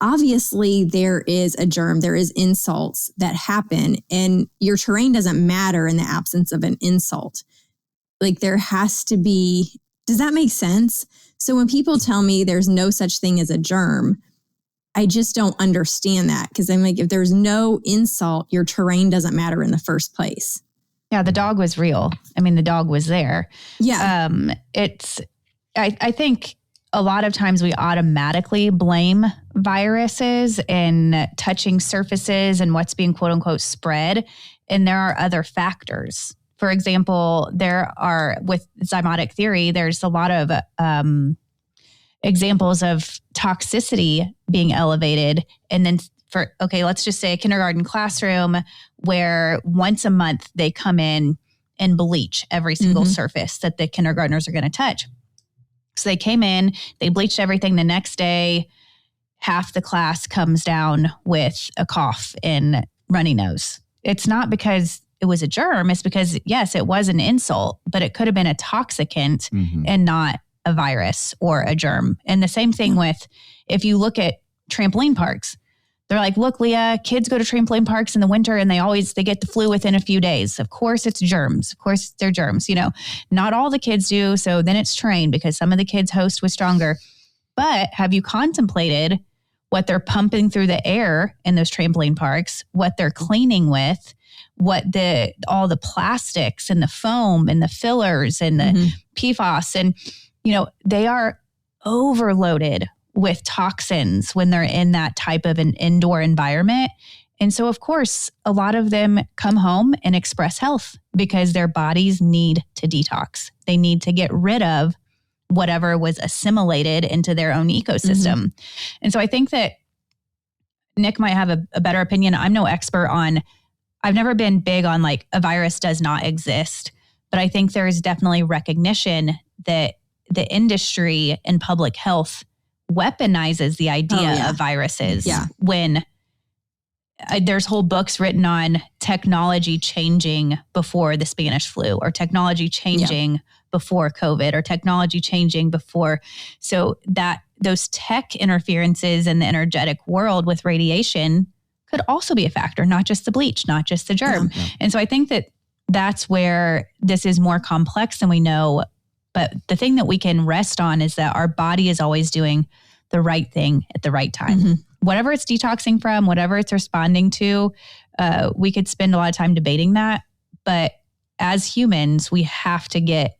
obviously there is a germ, there is insults that happen, and your terrain doesn't matter in the absence of an insult. Like there has to be, does that make sense? So when people tell me there's no such thing as a germ, I just don't understand that, because I'm like, if there's no insult, your terrain doesn't matter in the first place. Yeah, the dog was real. I mean, the dog was there. Yeah. I think a lot of times we automatically blame viruses and touching surfaces and what's being quote unquote spread. And there are other factors. For example, with zymotic theory, there's a lot of examples of toxicity being elevated. And then let's just say a kindergarten classroom where once a month they come in and bleach every single surface that the kindergartners are going to touch. So they came in, they bleached everything. The next day, half the class comes down with a cough and runny nose. It's not because it was a germ. It's because, yes, it was an insult, but it could have been a toxicant and not a virus or a germ. And the same thing with, if you look at trampoline parks, they're like, look, Leah, kids go to trampoline parks in the winter and they get the flu within a few days. Of course, it's germs. Of course, they're germs. Not all the kids do. So then it's trained because some of the kids host with stronger. But have you contemplated what they're pumping through the air in those trampoline parks, what they're cleaning with, what all the plastics and the foam and the fillers and the PFAS, and, they are overloaded with toxins when they're in that type of an indoor environment. And so, of course, a lot of them come home and express health because their bodies need to detox. They need to get rid of whatever was assimilated into their own ecosystem. And so I think that Nick might have a better opinion. I'm no expert I've never been big on like a virus does not exist, but I think there is definitely recognition that the industry and public health weaponizes the idea of viruses when there's whole books written on technology changing before the Spanish flu, or technology changing before COVID, or technology changing before. So that those tech interferences in the energetic world with radiation could also be a factor, not just the bleach, not just the germ. And so I think that that's where this is more complex than we know. But the thing that we can rest on is that our body is always doing the right thing at the right time. Whatever it's detoxing from, whatever it's responding to, we could spend a lot of time debating that. But as humans, we have to get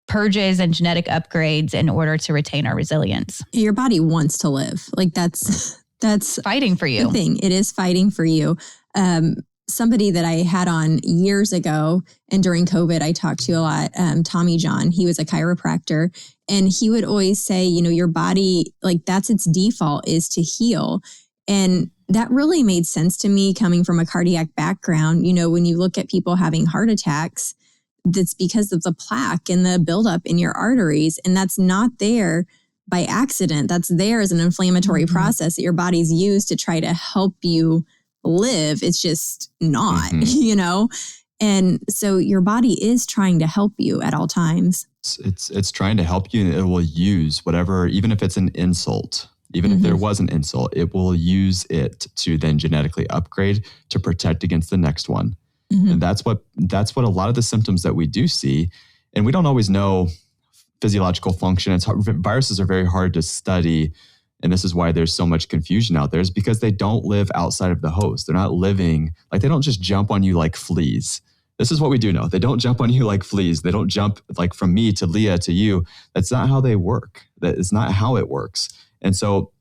purges and genetic upgrades in order to retain our resilience. Your body wants to live. Like that's fighting for you. The thing. It is fighting for you. Somebody that I had on years ago, and during COVID, I talked to a lot, Tommy John. He was a chiropractor, and he would always say, your body, like that's its default, is to heal. And that really made sense to me coming from a cardiac background. When you look at people having heart attacks, that's because of the plaque and the buildup in your arteries. And that's not there by accident. That's there as an inflammatory process that your body's used to try to help you live. It's just not, And so your body is trying to help you at all times. It's trying to help you, and it will use whatever, even if it's an insult, even if there was an insult, it will use it to then genetically upgrade to protect against the next one. And that's what a lot of the symptoms that we do see, and we don't always know physiological function. Viruses are very hard to study. And this is why there's so much confusion out there, is because they don't live outside of the host. They're not living, like they don't just jump on you like fleas. This is what we do know. They don't jump on you like fleas. They don't jump like from me to Leah to you. That's not how they work. That is not how it works. And so,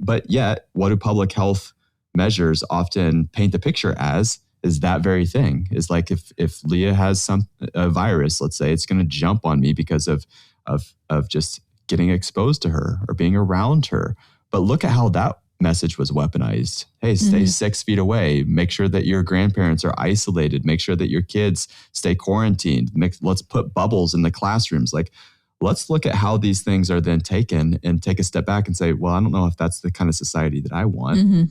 but yet, what do public health measures often paint the picture as is that very thing. Is like if Leah has a virus, let's say, it's going to jump on me because of just getting exposed to her or being around her. But look at how that message was weaponized. Hey, stay 6 feet away. Make sure that your grandparents are isolated. Make sure that your kids stay quarantined. Let's put bubbles in the classrooms. Like, let's look at how these things are then taken and take a step back and say, well, I don't know if that's the kind of society that I want.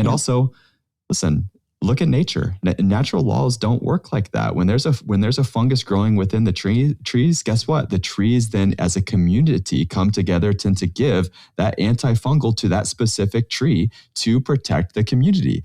Also, listen, look at nature. Natural laws don't work like that. When there's a fungus growing within the trees, guess what? The trees then as a community come together to give that antifungal to that specific tree to protect the community.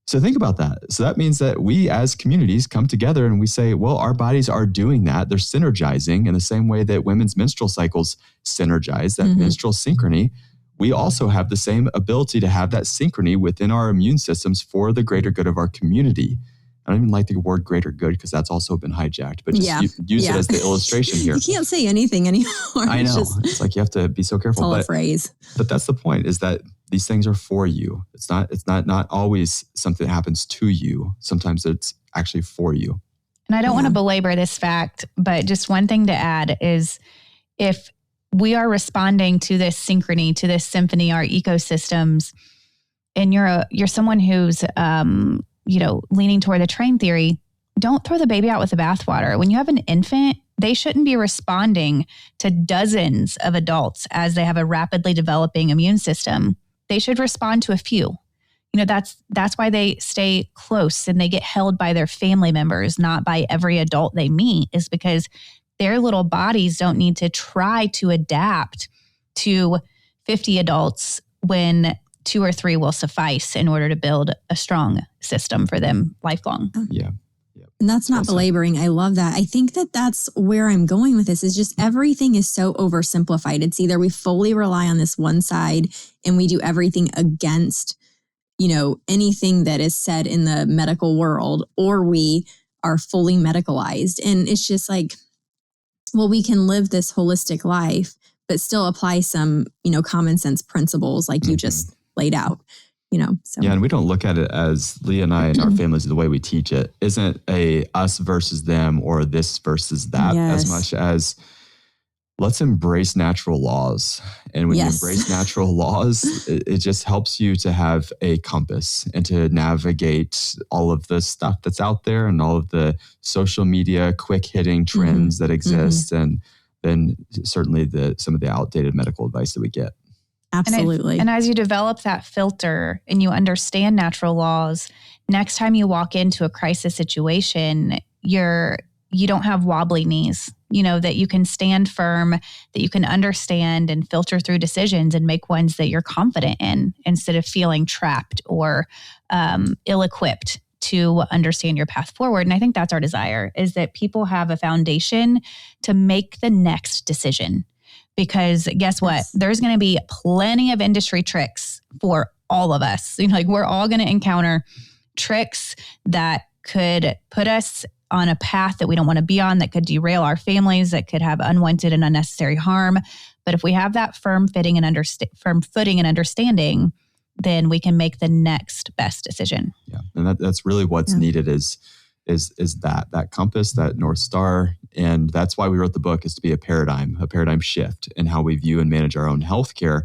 So think about that. So that means that we as communities come together and we say, well, our bodies are doing that. They're synergizing in the same way that women's menstrual cycles synergize, that menstrual synchrony. We also have the same ability to have that synchrony within our immune systems for the greater good of our community. I don't even like the word greater good because that's also been hijacked, but just use it as the illustration here. You can't say anything anymore. I know. It's like you have to be so careful. It's all a phrase. But that's the point, is that these things are for you. It's not always something that happens to you. Sometimes it's actually for you. And I don't want to belabor this fact, but just one thing to add is if we are responding to this synchrony, to this symphony, our ecosystems, and you're someone who's leaning toward the train theory, don't throw the baby out with the bathwater. When you have an infant, they shouldn't be responding to dozens of adults as they have a rapidly developing immune system. They should respond to a few. That's why they stay close and they get held by their family members, not by every adult they meet, is because their little bodies don't need to try to adapt to 50 adults when 2 or 3 will suffice in order to build a strong system for them lifelong. Yeah. And that's not belaboring. I love that. I think that that's where I'm going with this, is just everything is so oversimplified. It's either we fully rely on this one side and we do everything against, anything that is said in the medical world, or we are fully medicalized. And it's just like, well, we can live this holistic life, but still apply some, common sense principles like you just laid out. So. Yeah, and we don't look at it as, Leah and I and our families, the way we teach it isn't a us versus them or this versus that, as much as let's embrace natural laws. And when you embrace natural laws, it just helps you to have a compass and to navigate all of the stuff that's out there and all of the social media quick hitting trends that exist, and then certainly some of the outdated medical advice that we get. Absolutely. And as you develop that filter and you understand natural laws, next time you walk into a crisis situation, you don't have wobbly knees, that you can stand firm, that you can understand and filter through decisions and make ones that you're confident in, instead of feeling trapped or ill-equipped to understand your path forward. And I think that's our desire, is that people have a foundation to make the next decision. Because guess what? There's going to be plenty of industry tricks for all of us. We're all going to encounter tricks that could put us on a path that we don't want to be on, that could derail our families, that could have unwanted and unnecessary harm. But if we have that firm footing and understanding, then we can make the next best decision. Yeah, and that's really what's needed is that compass, that North Star. And that's why we wrote the book, is to be a paradigm shift in how we view and manage our own healthcare.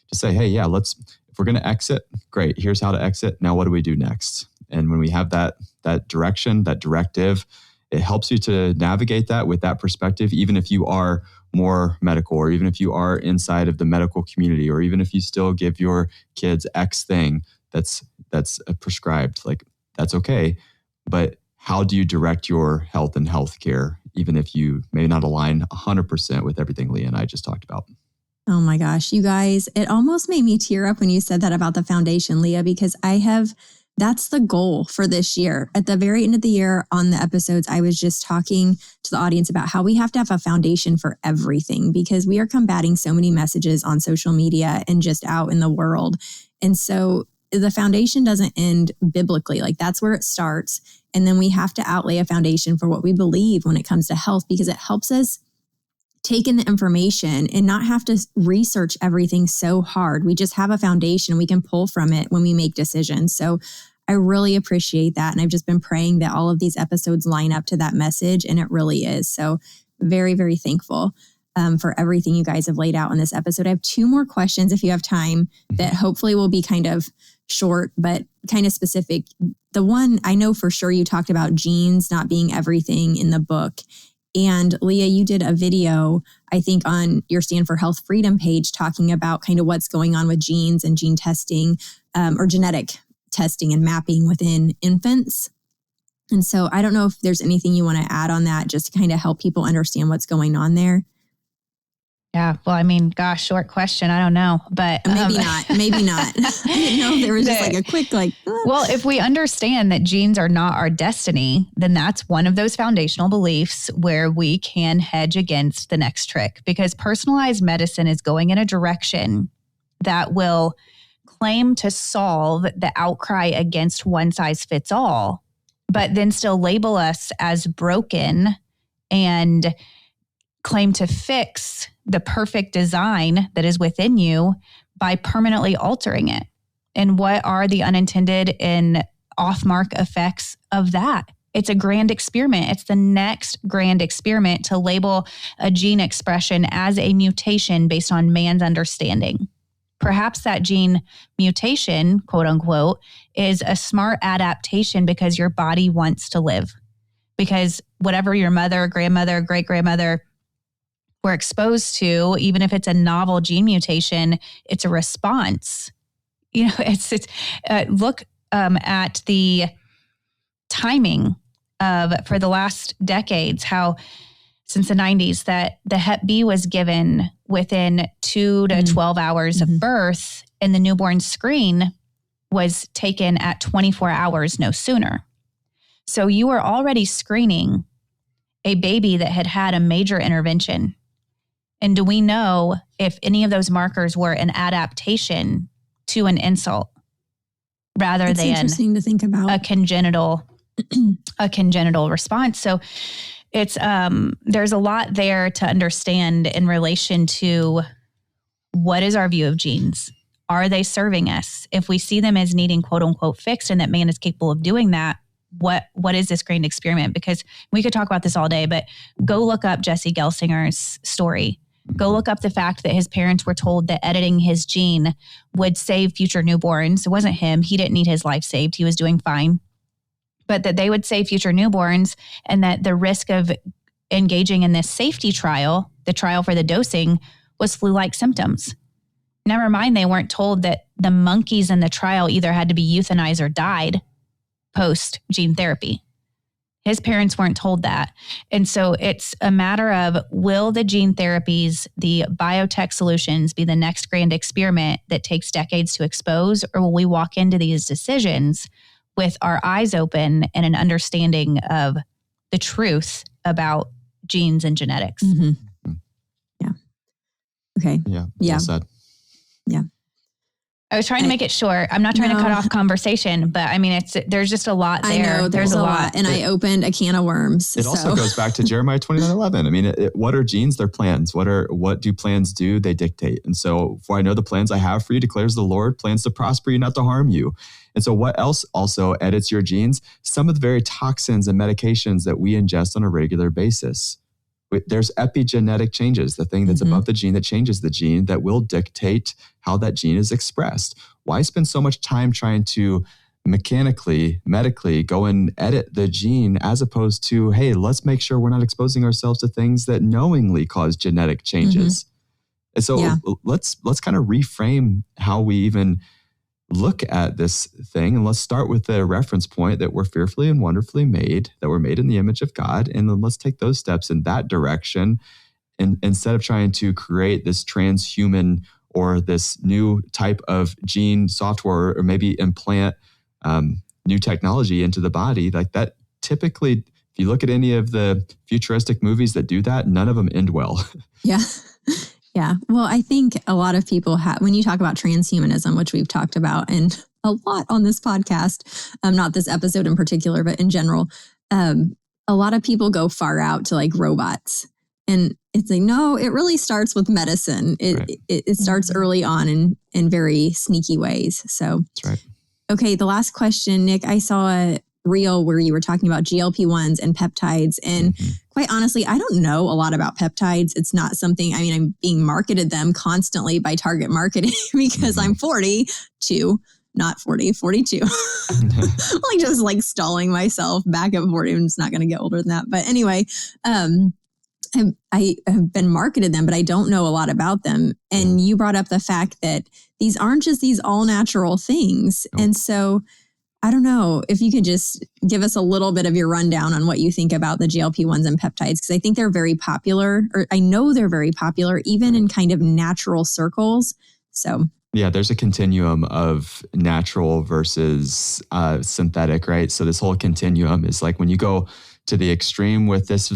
To say, hey, if we're going to exit, great, here's how to exit. Now what do we do next? And when we have that direction, that directive, it helps you to navigate that with that perspective, even if you are more medical, or even if you are inside of the medical community, or even if you still give your kids X thing that's prescribed, that's okay. But how do you direct your health and healthcare, even if you may not align 100% with everything Leah and I just talked about? Oh my gosh, you guys, it almost made me tear up when you said that about the foundation, Leah, because that's the goal for this year. At the very end of the year on the episodes, I was just talking to the audience about how we have to have a foundation for everything, because we are combating so many messages on social media and just out in the world. And so the foundation doesn't end biblically. That's where it starts. And then we have to outlay a foundation for what we believe when it comes to health, because it helps us take in the information and not have to research everything so hard. We just have a foundation. We can pull from it when we make decisions. So I really appreciate that. And I've just been praying that all of these episodes line up to that message. And it really is. So very, very thankful for everything you guys have laid out in this episode. I have 2 more questions, if you have time, that hopefully will be kind of short, but kind of specific. The one I know for sure, you talked about genes not being everything in the book. And Leah, you did a video, I think, on your Stand for Health Freedom page talking about kind of what's going on with genes and gene testing, or genetic testing and mapping within infants. And so I don't know if there's anything you want to add on that, just to kind of help people understand what's going on there. Yeah. Well, I mean, gosh, short question. I don't know, but maybe not. Maybe not. I didn't know if there was just like a quick, Well, if we understand that genes are not our destiny, then that's one of those foundational beliefs where we can hedge against the next trick, because personalized medicine is going in a direction that will claim to solve the outcry against one size fits all, but then still label us as broken and claim to fix the perfect design that is within you by permanently altering it. And what are the unintended and off-mark effects of that? It's a grand experiment. It's the next grand experiment to label a gene expression as a mutation based on man's understanding. Perhaps that gene mutation, quote unquote, is a smart adaptation because your body wants to live. Because whatever your mother, grandmother, great-grandmother were exposed to, even if it's a novel gene mutation, it's a response. You know, look at the timing of, for the last decades, how since the 90s that the Hep B was given within 2 to 12 hours of birth, and the newborn screen was taken at 24 hours, no sooner. So you were already screening a baby that had had a major intervention. And do we know if any of those markers were an adaptation to an insult rather than interesting to think about a congenital response? So it's there's a lot there to understand in relation to what is our view of genes. Are they serving us? If we see them as needing quote unquote fixed and that man is capable of doing that, what is this grand experiment? Because we could talk about this all day, but go look up Jesse Gelsinger's story. Go look up the fact that his parents were told that editing his gene would save future newborns. It wasn't him. He didn't need his life saved. He was doing fine. But that they would save future newborns, and that the risk of engaging in this safety trial, the trial for the dosing, was flu-like symptoms. Never mind, they weren't told that the monkeys in the trial either had to be euthanized or died post gene therapy. His parents weren't told that. And so it's a matter of, will the gene therapies, the biotech solutions be the next grand experiment that takes decades to expose? Or will we walk into these decisions with our eyes open and an understanding of the truth about genes and genetics? Mm-hmm. Yeah. Okay. Yeah. Yeah. Well said. Yeah. I was trying to make it short. I'm not trying to cut off conversation, but I mean, there's just a lot there. I know there's a lot. And I opened a can of worms. It also goes back to Jeremiah 29:11. I mean, what are genes? They're plans. What do plans do? They dictate. And so, for I know the plans I have for you, declares the Lord, plans to prosper you, not to harm you. And so what else also edits your genes? Some of the very toxins and medications that we ingest on a regular basis. There's epigenetic changes, the thing that's above the gene that changes the gene that will dictate how that gene is expressed. Why spend so much time trying to mechanically, medically go and edit the gene as opposed to, hey, let's make sure we're not exposing ourselves to things that knowingly cause genetic changes. And so let's kind of reframe how we even look at this thing. And let's start with the reference point that we're fearfully and wonderfully made, that we're made in the image of God. And then let's take those steps in that direction. And instead of trying to create this transhuman or this new type of gene software, or maybe implant new technology into the body, like that, typically, if you look at any of the futuristic movies that do that, none of them end well. Yeah. Yeah. Well, I think a lot of people when you talk about transhumanism, which we've talked about and a lot on this podcast, not this episode in particular, but in general, a lot of people go far out to like robots. And it's like, no, it really starts with medicine. It starts early on in very sneaky ways. So That's right. Okay. The last question, Nick, I saw a reel where you were talking about GLP-1s and peptides. And quite honestly, I don't know a lot about peptides. It's not something, I mean, I'm being marketed them constantly by Target Marketing because I'm 42, not 40, 42. Like just like stalling myself back at 40. I'm just not going to get older than that. But anyway, I have been marketed them, but I don't know a lot about them. And you brought up the fact that these aren't just these all natural things. And so I don't know if you could just give us a little bit of your rundown on what you think about the GLP-1s and peptides, because I think they're very popular, or I know they're very popular, even in kind of natural circles. So yeah, there's a continuum of natural versus synthetic, right? So this whole continuum is like when you go to the extreme with this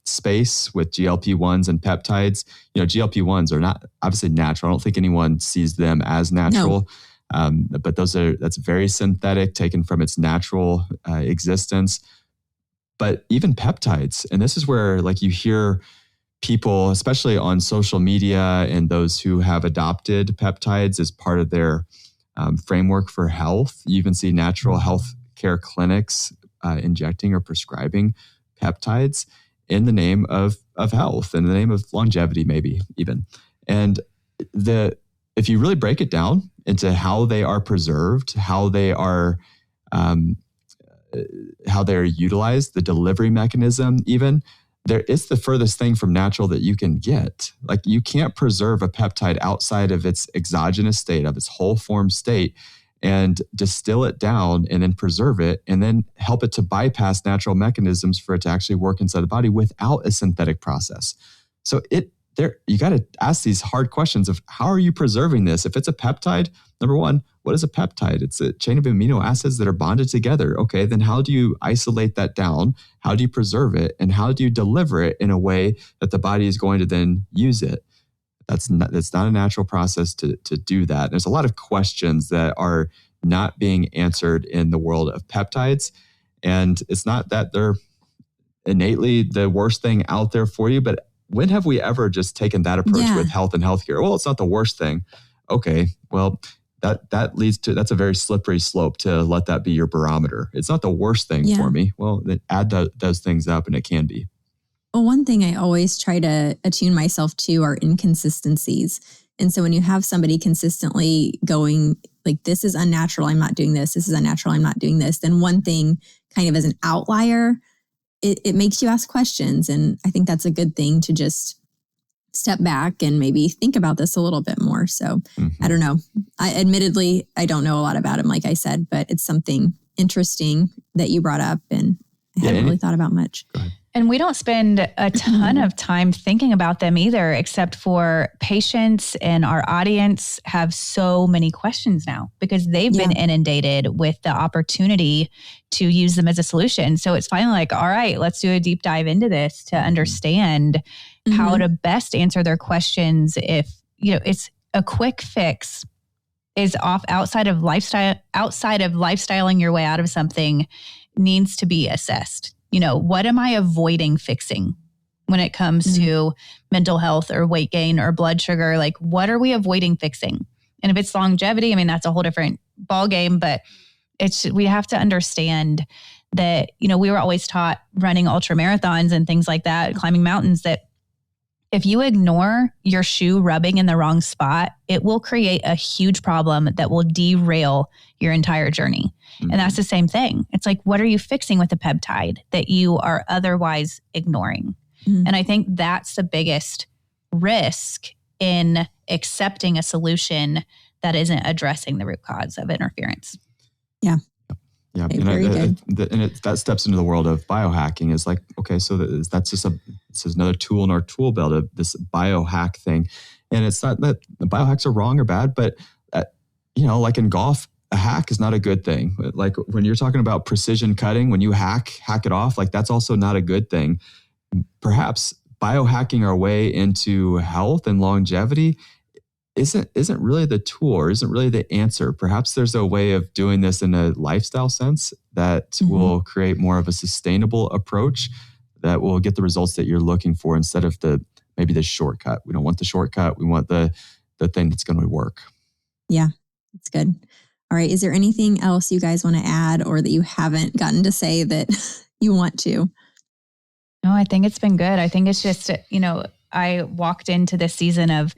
space with GLP-1s and peptides, GLP-1s are not obviously natural. I don't think anyone sees them as natural. No. But that's very synthetic, taken from its natural existence. But even peptides, and this is where like you hear people, especially on social media and those who have adopted peptides as part of their framework for health. You even see natural health care clinics injecting or prescribing peptides in the name of health, in the name of longevity, maybe even. And if you really break it down into how they are preserved, how they are utilized, the delivery mechanism, even it's the furthest thing from natural that you can get. Like you can't preserve a peptide outside of its exogenous state, of its whole form state, and distill it down and then preserve it and then help it to bypass natural mechanisms for it to actually work inside the body without a synthetic process. So you got to ask these hard questions of how are you preserving this? If it's a peptide, number one, what is a peptide? It's a chain of amino acids that are bonded together. Okay, then how do you isolate that down? How do you preserve it? And how do you deliver it in a way that the body is going to then use it? That's not a natural process to do that. There's a lot of questions that are not being answered in the world of peptides. And it's not that they're innately the worst thing out there for you, but when have we ever just taken that approach with health and healthcare? Well, it's not the worst thing. Okay, well, that's a very slippery slope to let that be your barometer. It's not the worst thing for me. Well, then add those things up and it can be. Well, one thing I always try to attune myself to are inconsistencies. And so when you have somebody consistently going like, this is unnatural, I'm not doing this. This is unnatural, I'm not doing this. Then one thing kind of as an outlier, it makes you ask questions. And I think that's a good thing to just step back and maybe think about this a little bit more. So I don't know. Admittedly, I don't know a lot about him, like I said, but it's something interesting that you brought up and I hadn't really thought about much. And we don't spend a ton of time thinking about them either, except for patients and our audience have so many questions now because they've been inundated with the opportunity to use them as a solution. So it's finally like, all right, let's do a deep dive into this to understand how to best answer their questions. If, it's a quick fix is outside of lifestyling your way out of something needs to be assessed. What am I avoiding fixing when it comes to mental health or weight gain or blood sugar? Like, what are we avoiding fixing? And if it's longevity, I mean, that's a whole different ballgame, but we have to understand that, we were always taught running ultra marathons and things like that, climbing mountains, that if you ignore your shoe rubbing in the wrong spot, it will create a huge problem that will derail your entire journey. And that's the same thing. It's like, what are you fixing with a peptide that you are otherwise ignoring? And I think that's the biggest risk in accepting a solution that isn't addressing the root cause of interference. Yeah. Yeah, and that steps into the world of biohacking. Is like, okay, so that's just this is another tool in our tool belt of this biohack thing. And it's not that the biohacks are wrong or bad, but like in golf, a hack is not a good thing. Like when you're talking about precision cutting, when you hack it off, like that's also not a good thing. Perhaps biohacking our way into health and longevity isn't really the tool or isn't really the answer. Perhaps there's a way of doing this in a lifestyle sense that will create more of a sustainable approach that will get the results that you're looking for instead of maybe the shortcut. We don't want the shortcut. We want the thing that's going to work. Yeah, that's good. All right. Is there anything else you guys want to add or that you haven't gotten to say that you want to? No, I think it's been good. I think it's just, I walked into this season of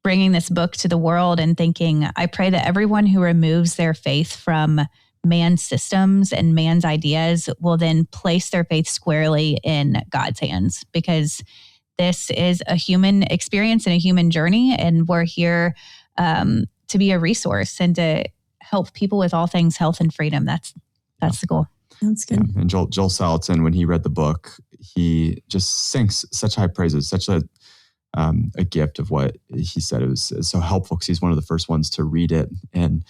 bringing this book to the world and thinking, I pray that everyone who removes their faith from man's systems and man's ideas will then place their faith squarely in God's hands, because this is a human experience and a human journey. And we're here to be a resource and to help people with all things health and freedom. That's the goal. That's good. Yeah. And Joel Salatin, when he read the book, he just sings such high praises, such a gift of what he said. It was so helpful because he's one of the first ones to read it. And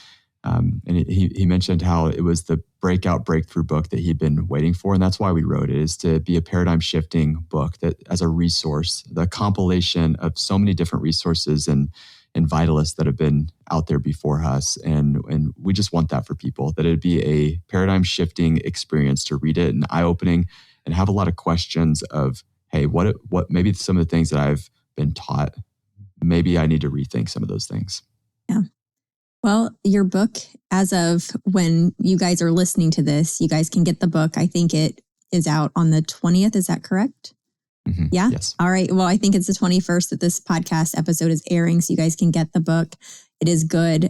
he mentioned how it was the breakthrough book that he'd been waiting for. And that's why we wrote it, is to be a paradigm shifting book that as a resource, the compilation of so many different resources and vitalists that have been out there before us. And we just want that for people, that it'd be a paradigm shifting experience to read it and eye opening and have a lot of questions of, hey, what maybe some of the things that I've been taught, maybe I need to rethink some of those things. Yeah. Well, your book, as of when you guys are listening to this, you guys can get the book. I think it is out on the 20th. Is that correct? Mm-hmm. Yeah? Yes. All right. Well, I think it's the 21st that this podcast episode is airing, so you guys can get the book. It is good.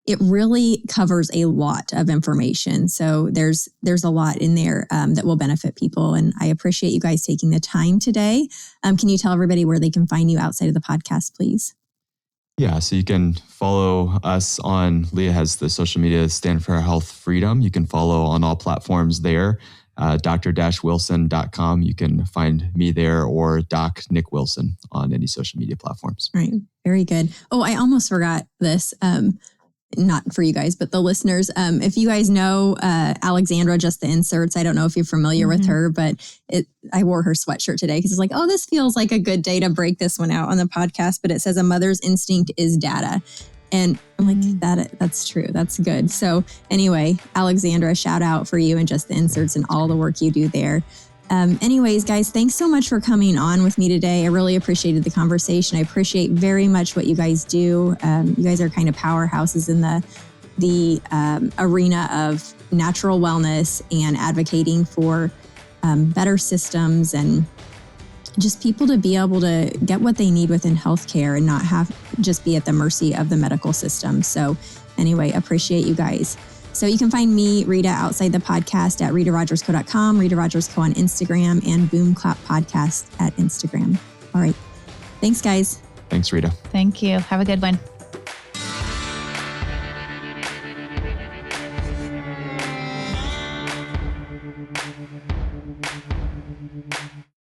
It really covers a lot of information. So there's a lot in there that will benefit people. And I appreciate you guys taking the time today. Can you tell everybody where they can find you outside of the podcast, please? Yeah, so you can follow us on, Leah has the social media, Stand for Health Freedom. You can follow on all platforms there. Dr-Wilson.com. You can find me there, or Doc Nick Wilson on any social media platforms. Right. Very good. Oh, I almost forgot this. Not for you guys, but the listeners. If you guys know Alexandra, Just the Inserts, I don't know if you're familiar with her, but I wore her sweatshirt today because it's like, oh, this feels like a good day to break this one out on the podcast. But it says, a mother's instinct is data. And I'm like, that's true. That's good. So anyway, Alexandra, shout out for you and Just the Inserts and all the work you do there. Anyways, guys, thanks so much for coming on with me today. I really appreciated the conversation. I appreciate very much what you guys do. You guys are kind of powerhouses in the arena of natural wellness and advocating for better systems and just people to be able to get what they need within healthcare and not have just be at the mercy of the medical system. So anyway, appreciate you guys. So you can find me, Rita, outside the podcast at RitaRogersCo.com, Rita Rogers Co on Instagram, and Boom Clap Podcast at Instagram. All right. Thanks, guys. Thanks, Rita. Thank you. Have a good one.